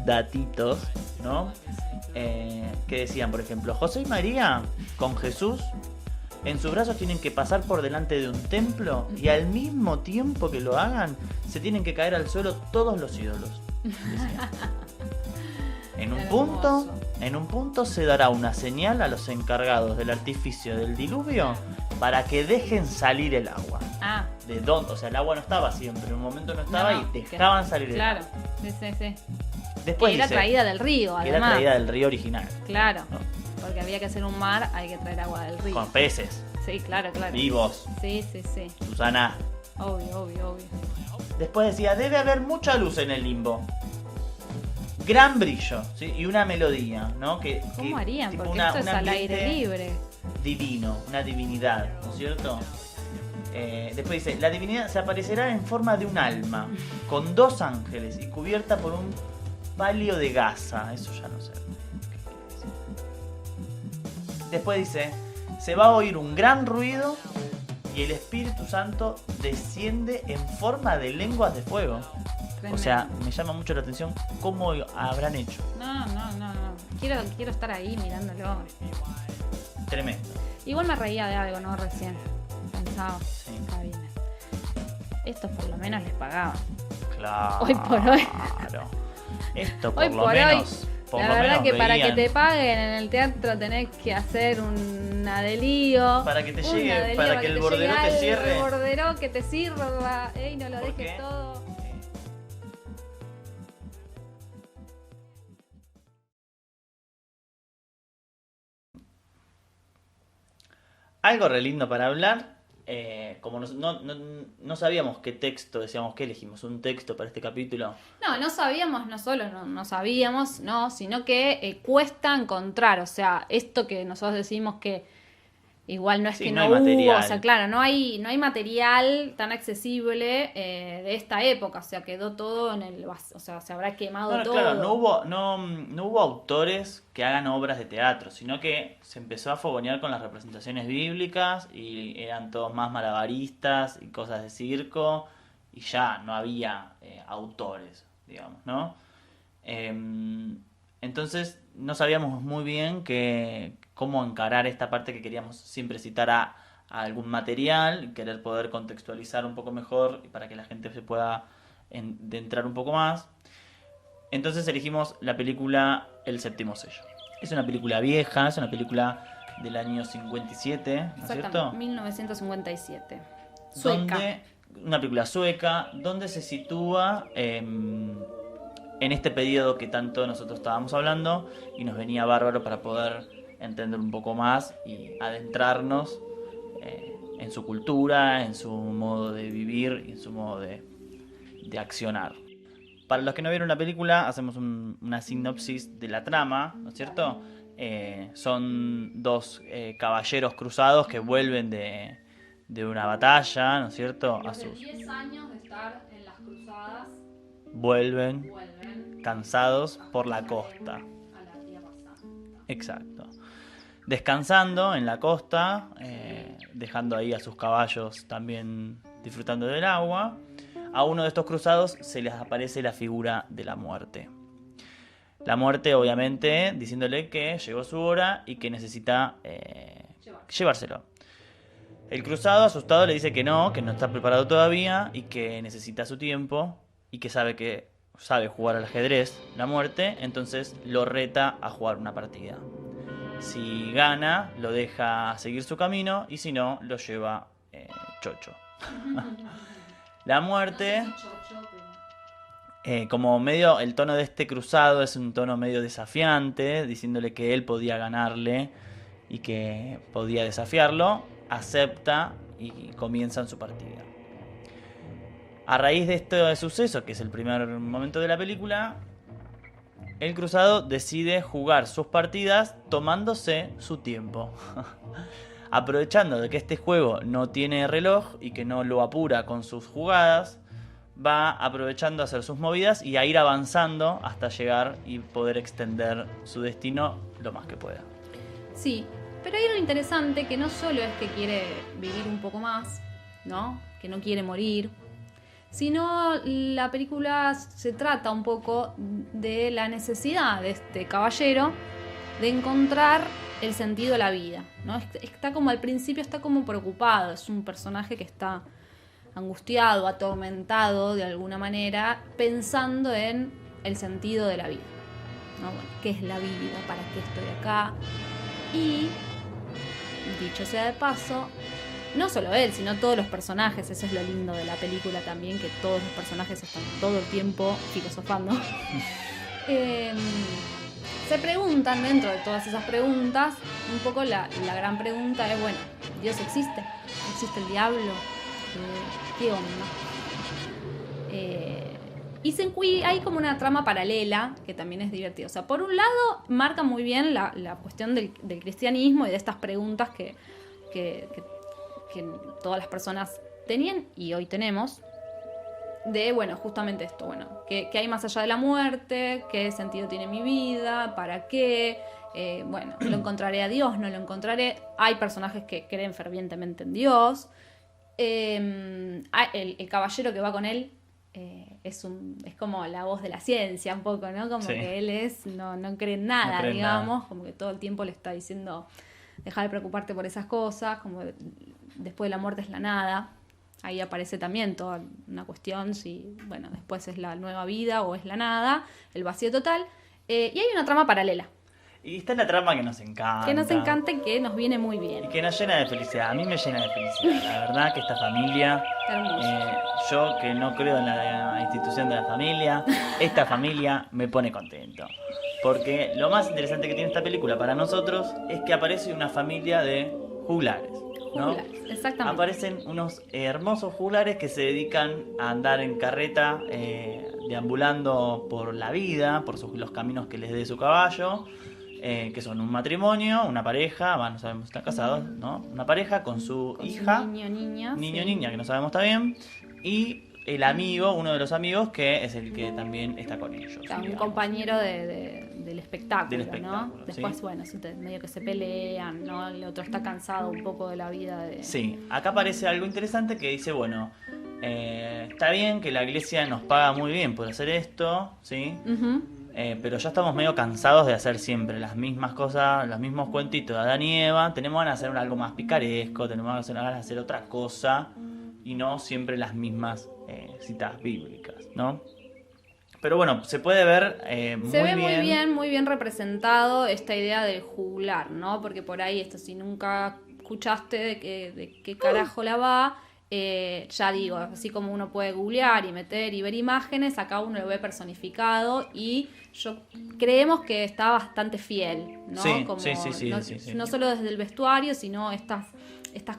datitos, ¿no? Que decían, por ejemplo, José y María con Jesús en sus brazos tienen que pasar por delante de un templo y al mismo tiempo que lo hagan, se tienen que caer al suelo todos los ídolos. Decían. Hermoso. En un punto se dará una señal a los encargados del artificio del diluvio para que dejen salir el agua. Ah, ¿De dónde? O sea, el agua no estaba siempre, en un momento no estaba no, y dejaban salir el claro, agua. sí. Después Que era dice traída del río, que era además. traída del río original, Claro, ¿no? porque había que hacer un mar, hay que traer agua del río. Con peces Sí, claro. vivos. Sí. Susana. Obvio. Después decía, debe haber mucha luz en el limbo. Gran brillo, ¿sí? Y una melodía, ¿no? ¿Cómo harían? tipo Porque esto es un al aire ambiente libre. divino, una divinidad, ¿no es cierto? Después dice, la divinidad se aparecerá en forma de un alma, con 2 ángeles y cubierta por un palio de gasa. Eso ya no sé. Después dice, se va a oír un gran ruido y el Espíritu Santo desciende en forma de lenguas de fuego. Tremendo. O sea, me llama mucho la atención cómo habrán hecho. No. Quiero estar ahí mirándolo. Tremendo. Igual me reía de algo, ¿no? Recién. Pensaba. Sí. Está bien. Estos por lo menos les pagaban. Claro. Hoy por hoy. Esto por Hoy lo por menos. hoy. Por La lo verdad menos que para que veían. te paguen en el teatro tenés que hacer una de lío. Para que te Una llegue, de lío, para que el bordero llegue te algo, cierre. El bordero que te sirva. Ey, no lo ¿Por dejes qué? todo. Algo re lindo para hablar. Como no sabíamos qué texto, decíamos que elegimos un texto para este capítulo. No sabíamos, no solo no sabíamos, no, sino que cuesta encontrar, o sea, esto que nosotros decimos que igual no es Sí, que no no hay hubo, material. o sea, claro, no hay material tan accesible de esta época, o sea, quedó todo o sea, se habrá quemado todo. Claro, no hubo autores que hagan obras de teatro, sino que se empezó a fogonear con las representaciones bíblicas y eran todos más malabaristas y cosas de circo y ya no había autores, digamos, ¿no? Entonces no sabíamos muy bien cómo encarar esta parte que queríamos siempre citar a algún material, querer poder contextualizar un poco mejor para que la gente se pueda entrar un poco más. Entonces elegimos la película El Séptimo Sello. Es una película vieja, es una película del año 57, ¿no es cierto? Exactamente, 1957. Sueca. Una película sueca, donde se sitúa en este periodo que tanto nosotros estábamos hablando y nos venía bárbaro para poder entender un poco más y adentrarnos en su cultura, en su modo de vivir y en su modo de accionar. Para los que no vieron la película, hacemos una sinopsis de la trama, ¿no es cierto? Son 2 caballeros cruzados que vuelven de una batalla, ¿no es cierto? Después de 10 años de estar en las cruzadas, Vuelven vuelven cansados por la costa. a la Tierra Santa. Exacto. Descansando en la costa, dejando ahí a sus caballos también disfrutando del agua. A uno de estos cruzados se les aparece la figura de la muerte. La muerte, obviamente, diciéndole que llegó su hora y que necesita llevárselo. El cruzado, asustado, le dice que no está preparado todavía y que necesita su tiempo y que sabe jugar al ajedrez, la muerte, entonces lo reta a jugar una partida. Si gana, lo deja seguir su camino y si no, lo lleva chocho. La muerte, como medio, el tono de este cruzado es un tono medio desafiante, diciéndole que él podía ganarle y que podía desafiarlo, acepta y comienzan su partida. A raíz de este suceso, que es el primer momento de la película, el cruzado decide jugar sus partidas tomándose su tiempo. Aprovechando de que este juego no tiene reloj y que no lo apura con sus jugadas, va aprovechando a hacer sus movidas y a ir avanzando hasta llegar y poder extender su destino lo más que pueda. Sí, pero hay algo interesante que no solo es que quiere vivir un poco más, ¿no? Que no quiere morir, sino la película se trata un poco de la necesidad de este caballero de encontrar el sentido de la vida, ¿no? Está como al principio, está como preocupado, es un personaje que está angustiado, atormentado de alguna manera, pensando en el sentido de la vida, ¿no? Bueno, ¿qué es la vida? ¿Para qué estoy acá? Y, dicho sea de paso, no solo él, sino todos los personajes. Eso es lo lindo de la película también, que todos los personajes están todo el tiempo filosofando. Se preguntan, dentro de todas esas preguntas, un poco la gran pregunta es, bueno, ¿Dios existe? ¿Existe el diablo? ¿Qué onda? Y hay como una trama paralela que también es divertida. O sea, por un lado, marca muy bien la cuestión del cristianismo y de estas preguntas que todas las personas tenían y hoy tenemos. De, bueno, justamente esto, bueno, ¿qué hay más allá de la muerte? ¿Qué sentido tiene mi vida? ¿Para qué? Bueno, ¿lo encontraré a Dios? ¿No lo encontraré? Hay personajes que creen fervientemente en Dios. El caballero que va con él es como la voz de la ciencia un poco, ¿no? Como sí. que él no cree en nada, No cree en digamos, nada. como que todo el tiempo le está diciendo, deja de preocuparte por esas cosas, como después de la muerte es la nada. Ahí aparece también toda una cuestión si, bueno, después es la nueva vida o es la nada, el vacío total. Y hay una trama paralela Y está la trama que nos encanta. que nos encanta y que nos viene muy Y bien. que nos llena de felicidad. A mí me llena de felicidad. La verdad que esta familia, Hermoso. yo que no creo en la institución de la familia, esta familia me pone contento. Porque lo más interesante que tiene esta película para nosotros es que aparece una familia de juglares, ¿no? Juglares, exactamente. Aparecen unos hermosos juglares que se dedican a andar en carreta, deambulando por la vida, por los caminos que les dé su caballo. Que son un matrimonio, una pareja, no sabemos si están casados, ¿no? Una pareja con su hija, niña, que no sabemos está bien, y el amigo, uno de los amigos, que es el que también está con ellos. O sea, un digamos. compañero del espectáculo, ¿no? ¿sí? Después, bueno, medio que se pelean, ¿no? El otro está cansado un poco de la vida de... Sí, acá aparece algo interesante que dice, bueno, está bien que la iglesia nos paga muy bien por hacer esto, ¿sí? Ujú. Pero ya estamos medio cansados de hacer siempre las mismas cosas, los mismos cuentitos de Adán y Eva. Tenemos ganas de hacer algo más picaresco, tenemos ganas de hacer otra cosa y no siempre las mismas citas bíblicas, ¿no? Pero bueno, se puede ver Se ve muy bien representado esta idea del juglar, ¿no? Porque por ahí, si nunca escuchaste de qué carajo la va, ya digo, así como uno puede googlear y meter y ver imágenes, acá uno lo ve personificado y creemos que está bastante fiel, ¿no? Sí, Como, sí. No solo desde el vestuario, sino estas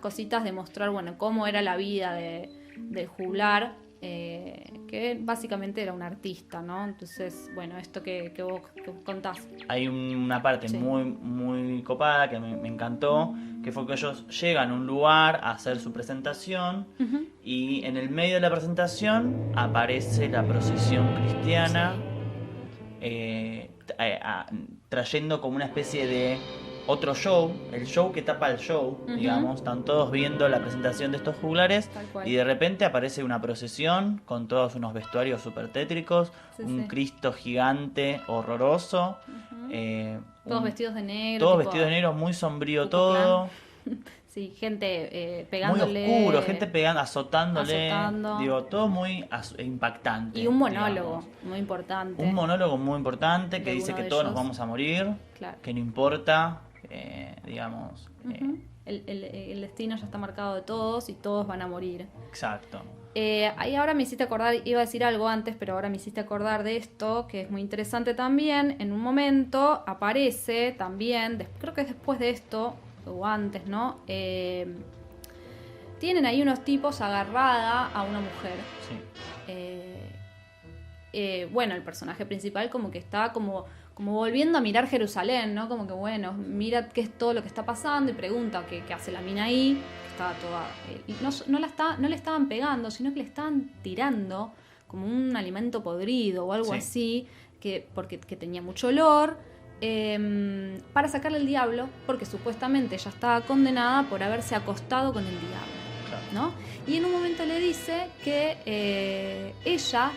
cositas de mostrar, bueno, cómo era la vida del juglar, que básicamente era un artista, ¿no? Entonces, bueno, esto que vos contás. Hay una parte Sí. muy, muy copada que me encantó, que fue que ellos llegan a un lugar a hacer su presentación Ujú. y en el medio de la presentación aparece la procesión cristiana trayendo como una especie de otro show, el show que tapa el show, Ujú. digamos, están todos viendo la presentación de estos juglares Tal cual. y de repente aparece una procesión con todos unos vestuarios súper tétricos, Sí, un sí. Cristo gigante, horroroso, Todos un- vestidos de negro. todos tipo vestidos de negro, muy sombrío Ku Klux todo, Sí, gente muy pegándole. oscuro, gente pegando, azotándole, Azotando. digo, todo muy impactante. Y un monólogo digamos. muy importante. Un monólogo muy importante que De dice uno que de todos nos ellos. vamos a morir, Claro. que no importa, digamos. Ujú. El destino ya está marcado de todos y todos van a morir. Exacto. Ahí ahora me hiciste acordar, iba a decir algo antes, pero ahora me hiciste acordar de esto, que es muy interesante también. En un momento aparece también, creo que es después de esto, o antes, ¿no? Tienen ahí unos tipos agarrada a una mujer. Sí. Bueno, el personaje principal como que está como volviendo a mirar Jerusalén, ¿no? Como que, bueno, mira qué es todo lo que está pasando y pregunta qué hace la mina ahí. Estaba toda... y no le estaban pegando, sino que le estaban tirando como un alimento podrido o algo Sí. así, porque tenía mucho olor, para sacarle el diablo, porque supuestamente ella estaba condenada por haberse acostado con el diablo, Claro. ¿no? Y en un momento le dice que ella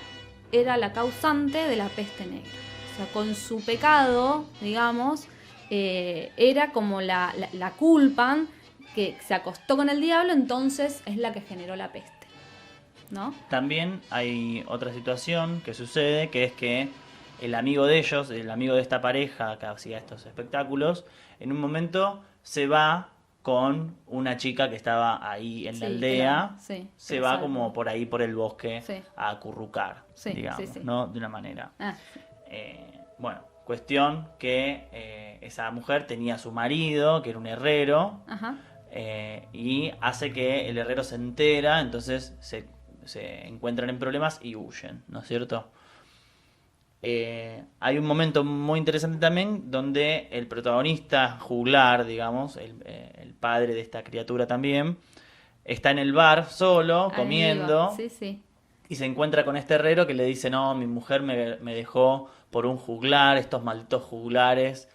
era la causante de la peste negra. O sea, con su pecado, digamos, era como la culpan, que se acostó con el diablo, entonces es la que generó la peste, ¿no? También hay otra situación que sucede, que es que el amigo de ellos, el amigo de esta pareja que hacía estos espectáculos, en un momento se va con una chica que estaba ahí en la Sí, aldea. claro, sí, Se pero va sabe. como por ahí, por el bosque, Sí. a acurrucar, Sí, digamos, sí, sí. ¿no? De una manera. Ah, Bueno, cuestión que esa mujer tenía a su marido, que era un herrero, ajá. y hace que el herrero se entera, entonces se encuentran en problemas y huyen, ¿no es cierto? Hay un momento muy interesante también donde el protagonista juglar, digamos, el padre de esta criatura también, está en el bar solo, Ahí comiendo, va. Sí, sí. y se encuentra con este herrero que le dice, no, mi mujer me dejó por un juglar, estos malditos juglares.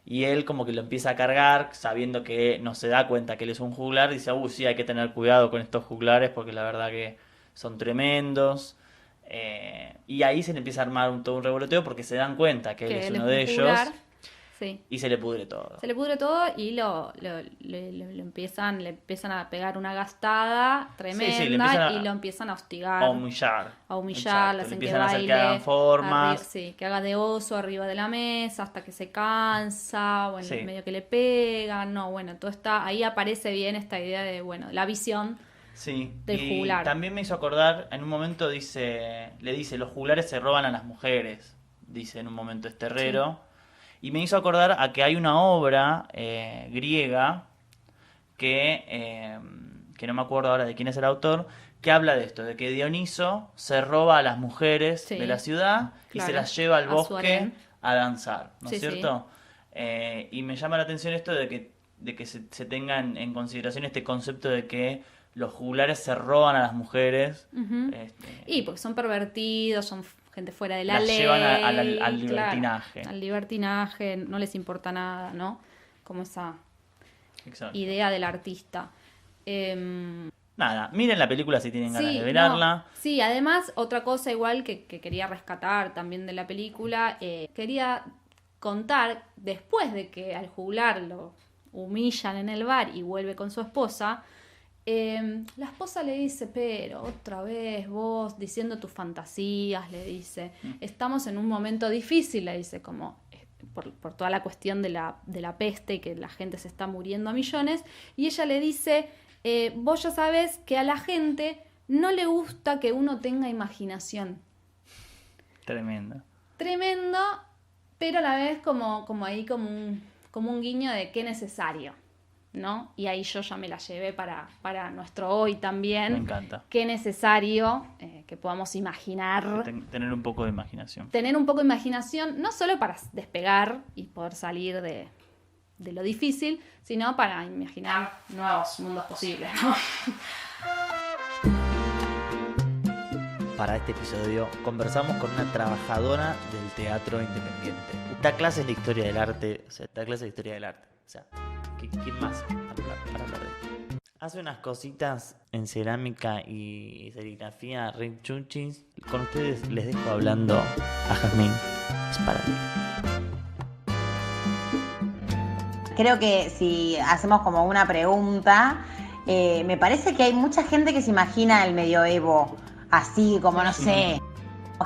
Y él como que lo empieza a cargar, sabiendo que no se da cuenta que él es un juglar, dice, sí, hay que tener cuidado con estos juglares porque la verdad que son tremendos. Y ahí se le empieza a armar todo un revoloteo porque se dan cuenta que él Que es él uno es de un ellos juglar. Sí. y se le pudre todo. Se le pudre todo y le empiezan a pegar una gastada tremenda le empiezan y lo empiezan a hostigar, A humillar. le Exacto, hacen que empiezan a hacer baile, que hagan formas. sí, que haga de oso arriba de la mesa hasta que se cansa, bueno, Sí. medio que le pegan, no, bueno, todo está, ahí aparece bien esta idea de, bueno, la visión. Sí, Del y juglar. también me hizo acordar, en un momento le dice, los juglares se roban a las mujeres, dice en un momento este herrero. Y me hizo acordar a que hay una obra griega que no me acuerdo ahora de quién es el autor, que habla de esto, de que Dioniso se roba a las mujeres Sí, de la ciudad y claro, se las lleva al a su bosque harén. a danzar, ¿no Sí, es cierto? Y me llama la atención esto de que se tenga en consideración este concepto de que los juglares se roban a las mujeres. Ujú. Y porque son pervertidos, son gente fuera de la Las ley. llevan al claro, libertinaje. al libertinaje, no les importa nada, ¿no? Como esa Exacto. idea del artista. Nada, miren la película si tienen ganas Sí, de verla. no, sí, además, otra cosa igual que quería rescatar también de la película, quería contar, después de que al juglar lo humillan en el bar y vuelve con su esposa, la esposa le dice, pero otra vez vos diciendo tus fantasías, le dice, estamos en un momento difícil, le dice, como por toda la cuestión de la peste y que la gente se está muriendo a millones, y ella le dice, vos ya sabés que a la gente no le gusta que uno tenga imaginación. Tremendo. Tremendo, pero a la vez como un guiño de qué necesario, ¿no? Y ahí yo ya me la llevé para nuestro hoy también. Me encanta. Qué necesario que podamos imaginar. Tener un poco de imaginación. Tener un poco de imaginación, no solo para despegar y poder salir de lo difícil, sino para imaginar nuevos mundos posibles, ¿no? Para este episodio conversamos con una trabajadora del teatro independiente. Da clases de historia del arte, o sea, ¿quién más para hablar de esto? Hace unas cositas en cerámica y serigrafía Rick Chunchins. Con ustedes les dejo hablando a Jazmín Sparali. Creo que si hacemos como una pregunta, me parece que hay mucha gente que se imagina el medioevo así, como no sé,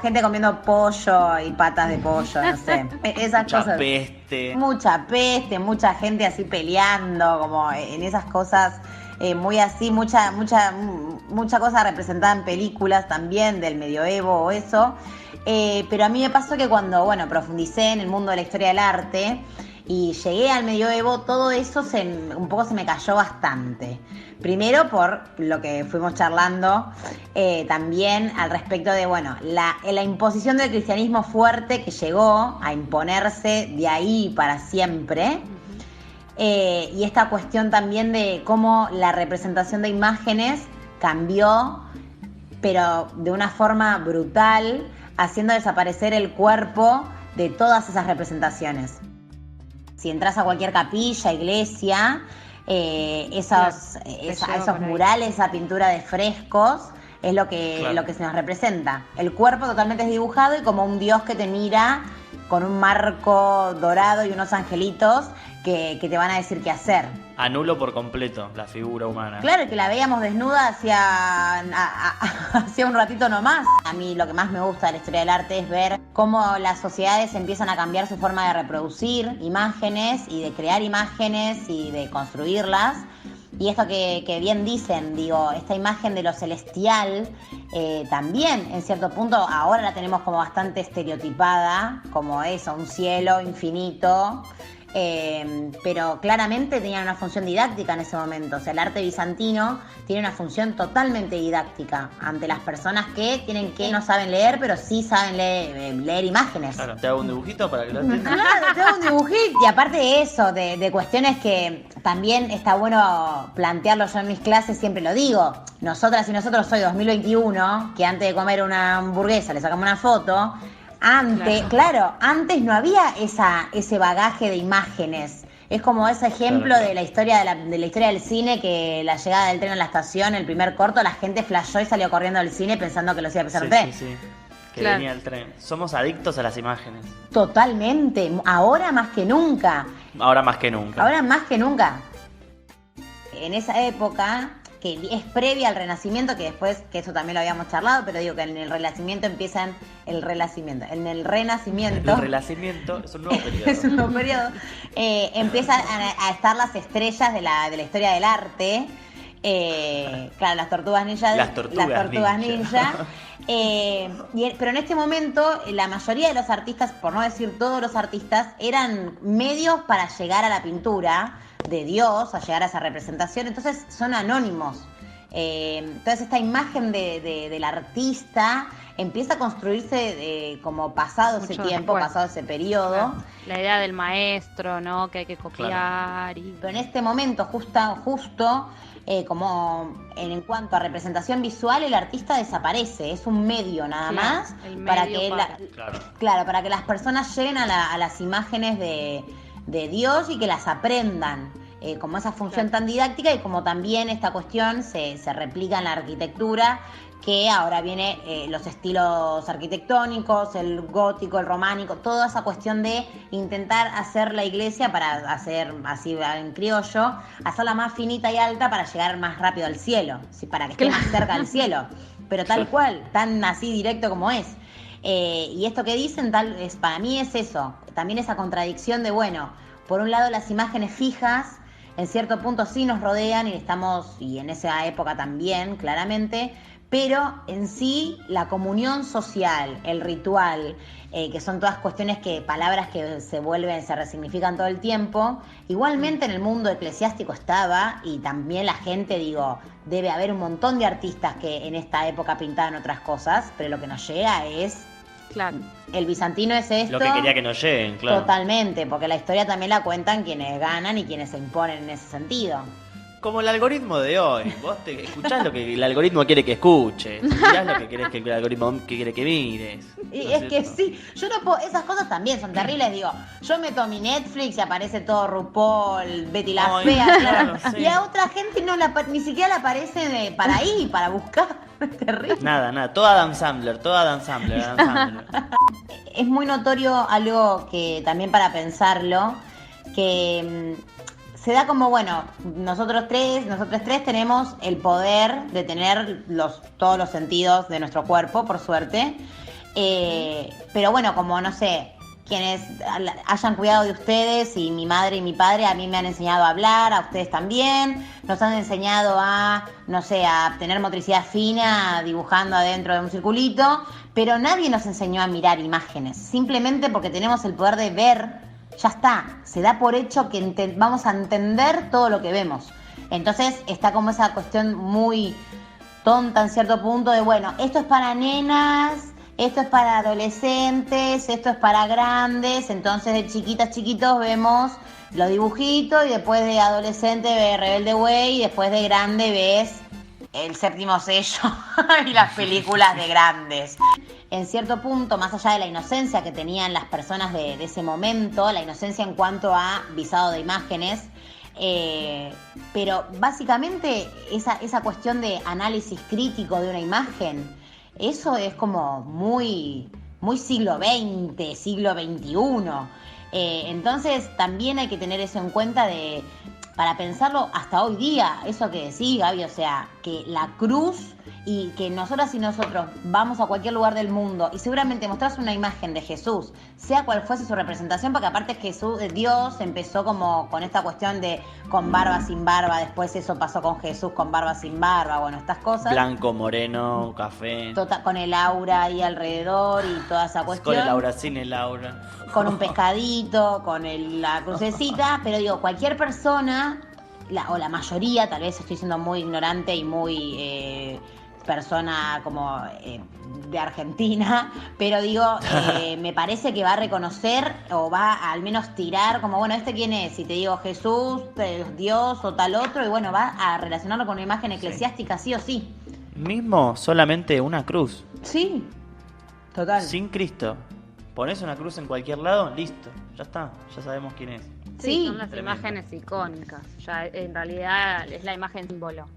gente comiendo pollo y patas de pollo, no sé, esas Mucha cosas. peste. Mucha peste, mucha gente así peleando, como en esas cosas muy así, mucha cosa representada en películas también del medioevo o eso. Pero a mí me pasó que cuando, profundicé en el mundo de la historia del arte y llegué al medioevo, todo eso un poco se me cayó bastante. Primero por lo que fuimos charlando también al respecto de, la imposición del cristianismo fuerte que llegó a imponerse de ahí para siempre. Y esta cuestión también de cómo la representación de imágenes cambió, pero de una forma brutal, haciendo desaparecer el cuerpo de todas esas representaciones. Si entras a cualquier capilla, iglesia, esos murales, esa pintura de frescos, es lo que se nos representa. El cuerpo totalmente desdibujado y como un Dios que te mira con un marco dorado y unos angelitos que te van a decir qué hacer. Anulo por completo la figura humana. Claro, que la veíamos desnuda hacía un ratito nomás. A mí lo que más me gusta de la historia del arte es ver cómo las sociedades empiezan a cambiar su forma de reproducir imágenes y de crear imágenes y de construirlas. Y esto que bien dicen, digo, esta imagen de lo celestial, también en cierto punto ahora la tenemos como bastante estereotipada, como eso, un cielo infinito. Pero claramente tenía una función didáctica en ese momento. O sea, el arte bizantino tiene una función totalmente didáctica ante las personas que no saben leer, pero sí saben leer imágenes. Claro, te hago un dibujito para que lo entiendas. Claro, te hago un dibujito. Y aparte de eso, de cuestiones que también está bueno plantearlo, yo en mis clases siempre lo digo. Nosotras y nosotros hoy 2021, que antes de comer una hamburguesa le sacamos una foto. Antes no había ese bagaje de imágenes. Es como ese ejemplo de la historia de la historia del cine, que la llegada del tren a la estación, el primer corto, la gente flashó y salió corriendo del cine pensando que lo iba a empezar un tren. Sí. Que venía el tren. Somos adictos a las imágenes. Totalmente. Ahora más que nunca. Ahora más que nunca. Ahora más que nunca. En esa época, que es previa al Renacimiento, que después, que eso también lo habíamos charlado, pero digo que en el Renacimiento En el Renacimiento El Renacimiento es un nuevo periodo. Es un nuevo periodo. Empiezan a estar las estrellas de la historia del arte. Claro, las tortugas ninja. Pero en este momento, la mayoría de los artistas, por no decir todos los artistas, eran medios para llegar a la pintura de Dios, a llegar a esa representación. Entonces son anónimos. Entonces esta imagen del artista empieza a construirse como pasado Mucho ese tiempo, después. pasado ese periodo. Claro. La idea del maestro, ¿no? Que hay que copiar. Claro. Pero en este momento, justo como en cuanto a representación visual, el artista desaparece. Es un medio nada Claro, más el para medio que para que las personas lleguen a las imágenes de Dios y que las aprendan. Como esa función tan didáctica, y como también esta cuestión se replica en la arquitectura, que ahora viene los estilos arquitectónicos, el gótico, el románico, toda esa cuestión de intentar hacer la iglesia, para hacer así en criollo, hacerla más finita y alta para llegar más rápido al cielo, para que esté más cerca del cielo, pero tal cual, tan así directo como es. Y esto que dicen, para mí es eso, también esa contradicción de, bueno, por un lado las imágenes fijas, en cierto punto sí nos rodean y en esa época también, claramente, pero en sí la comunión social, el ritual, que son todas cuestiones palabras que se resignifican todo el tiempo, igualmente en el mundo eclesiástico estaba, y también la gente, debe haber un montón de artistas que en esta época pintaban otras cosas, pero lo que nos llega es... Claro. El bizantino es esto. Lo que quería que nos lleguen, claro. Totalmente, porque la historia también la cuentan quienes ganan y quienes se imponen en ese sentido. Como el algoritmo de hoy. Vos te escuchás lo que el algoritmo quiere que escuches. Mirás lo que querés que el algoritmo quiere que mires. Y ¿No es que cierto? sí, yo no puedo, esas cosas también son terribles, yo meto mi Netflix y aparece todo RuPaul, Betty la Ay, Fea, claro, sí. y a otra gente ni siquiera le aparece para ahí, para buscar. Es terrible. Nada, todo Adam Sandler. Es muy notorio algo que también para pensarlo, que se da como, bueno, nosotros tres tenemos el poder de tener todos los sentidos de nuestro cuerpo, por suerte. Pero bueno, como no sé, quienes hayan cuidado de ustedes, y mi madre y mi padre a mí me han enseñado a hablar, a ustedes también, nos han enseñado a tener motricidad fina dibujando adentro de un circulito, pero nadie nos enseñó a mirar imágenes, simplemente porque tenemos el poder de ver, ya está, se da por hecho que vamos a entender todo lo que vemos. Entonces está como esa cuestión muy tonta en cierto punto de, bueno, esto es para nenas, esto es para adolescentes, esto es para grandes, entonces de chiquitos vemos los dibujitos, y después de adolescente ves Rebelde Way, y después de grande ves El Séptimo Sello y las películas de grandes. En cierto punto, más allá de la inocencia que tenían las personas de ese momento, la inocencia en cuanto a visado de imágenes, pero básicamente esa cuestión de análisis crítico de una imagen, eso es como muy, muy siglo XX, siglo XXI. Entonces también hay que tener eso en cuenta para pensarlo hasta hoy día, eso que decís, Gaby, o sea, que la cruz y que nosotras y nosotros vamos a cualquier lugar del mundo y seguramente mostrás una imagen de Jesús, sea cual fuese su representación, porque aparte Dios empezó como con esta cuestión de con barba, sin barba, después eso pasó con Jesús con barba, sin barba, bueno, estas cosas. Blanco, moreno, café. Con el aura ahí alrededor y toda esa cuestión. Con el aura, sin el aura. Con un pescadito, con la crucecita, pero digo, cualquier persona, o la mayoría, tal vez estoy siendo muy ignorante y muy persona como de Argentina, pero digo, me parece que va a reconocer o va a al menos tirar como, bueno, ¿este quién es? Si te digo Jesús, Dios o tal otro, y bueno, va a relacionarlo con una imagen eclesiástica sí o sí. Mismo solamente una cruz, Sí, total. sin Cristo. Pones una cruz en cualquier lado, listo, ya está, ya sabemos quién es. Sí, son las tremendo. imágenes icónicas. Ya en realidad es la imagen símbolo.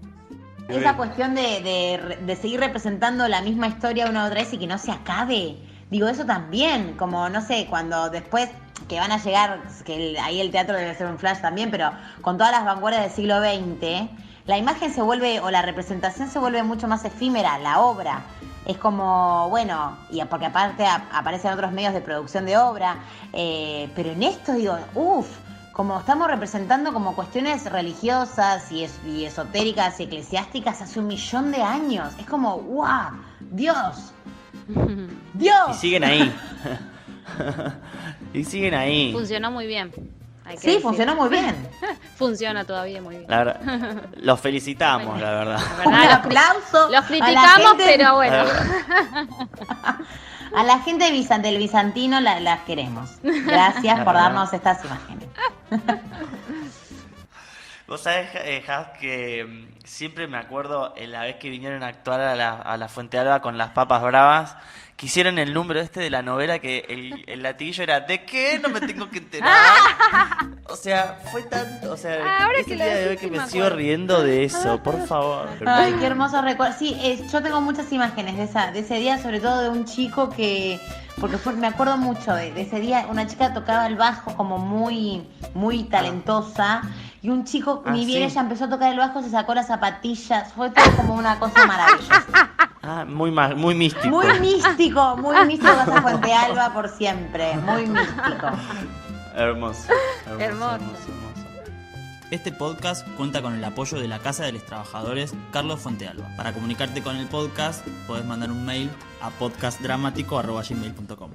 Esa cuestión de seguir representando la misma historia una otra vez y que no se acabe. Digo, eso también, como no sé, cuando después que van a llegar, que ahí el teatro debe ser un flash también, pero con todas las vanguardias del siglo XX, la imagen se vuelve, o la representación se vuelve mucho más efímera, la obra. Es como, bueno, y porque aparte aparecen otros medios de producción de obra, pero en esto digo, como estamos representando como cuestiones religiosas y esotéricas y eclesiásticas hace 1.000.000 de años. Es como, ¡guau! ¡Dios! ¡Dios! Y siguen ahí. Y siguen ahí. Funcionó muy bien. hay que Sí, decir. funcionó muy bien. Funciona todavía muy bien. La verdad, los felicitamos, la verdad. La Un verdad, aplauso. los a la criticamos, gente- pero bueno. A la gente del Bizantino las queremos. Gracias por darnos estas imágenes. Vos sabés, Has, que siempre me acuerdo la vez que vinieron a actuar a la Fuente Alba con las Papas Bravas, que hicieron el número de la novela que el latiguillo era ¿de qué? No me tengo que enterar. O sea, fue tanto, o sea, Ahora es que el lo día de hoy decís, que sí me me sigo acuerdo. riendo de eso, por favor. Ay, qué hermoso recuerdo. Sí, yo tengo muchas imágenes de ese día, sobre todo de un chico porque me acuerdo mucho de ese día, una chica tocaba el bajo como muy, muy talentosa, y un chico, ni bien sí. ella empezó a tocar el bajo, se sacó las zapatillas, fue todo como una cosa maravillosa. Ah, muy místico. Muy místico esa Fuente Alba por siempre, muy místico. Hermoso, hermoso, Hermoso. hermoso. Este podcast cuenta con el apoyo de la Casa de los Trabajadores Carlos Fuentealba. Para comunicarte con el podcast, podés mandar un mail a podcastdramático@gmail.com.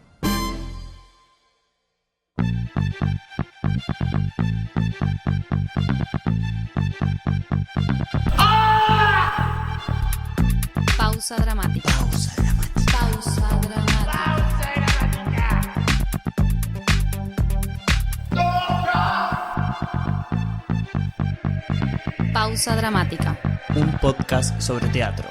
Pausa dramática. Pausa dramática. Pausa dramática. Pausa dramática. Un podcast sobre teatro.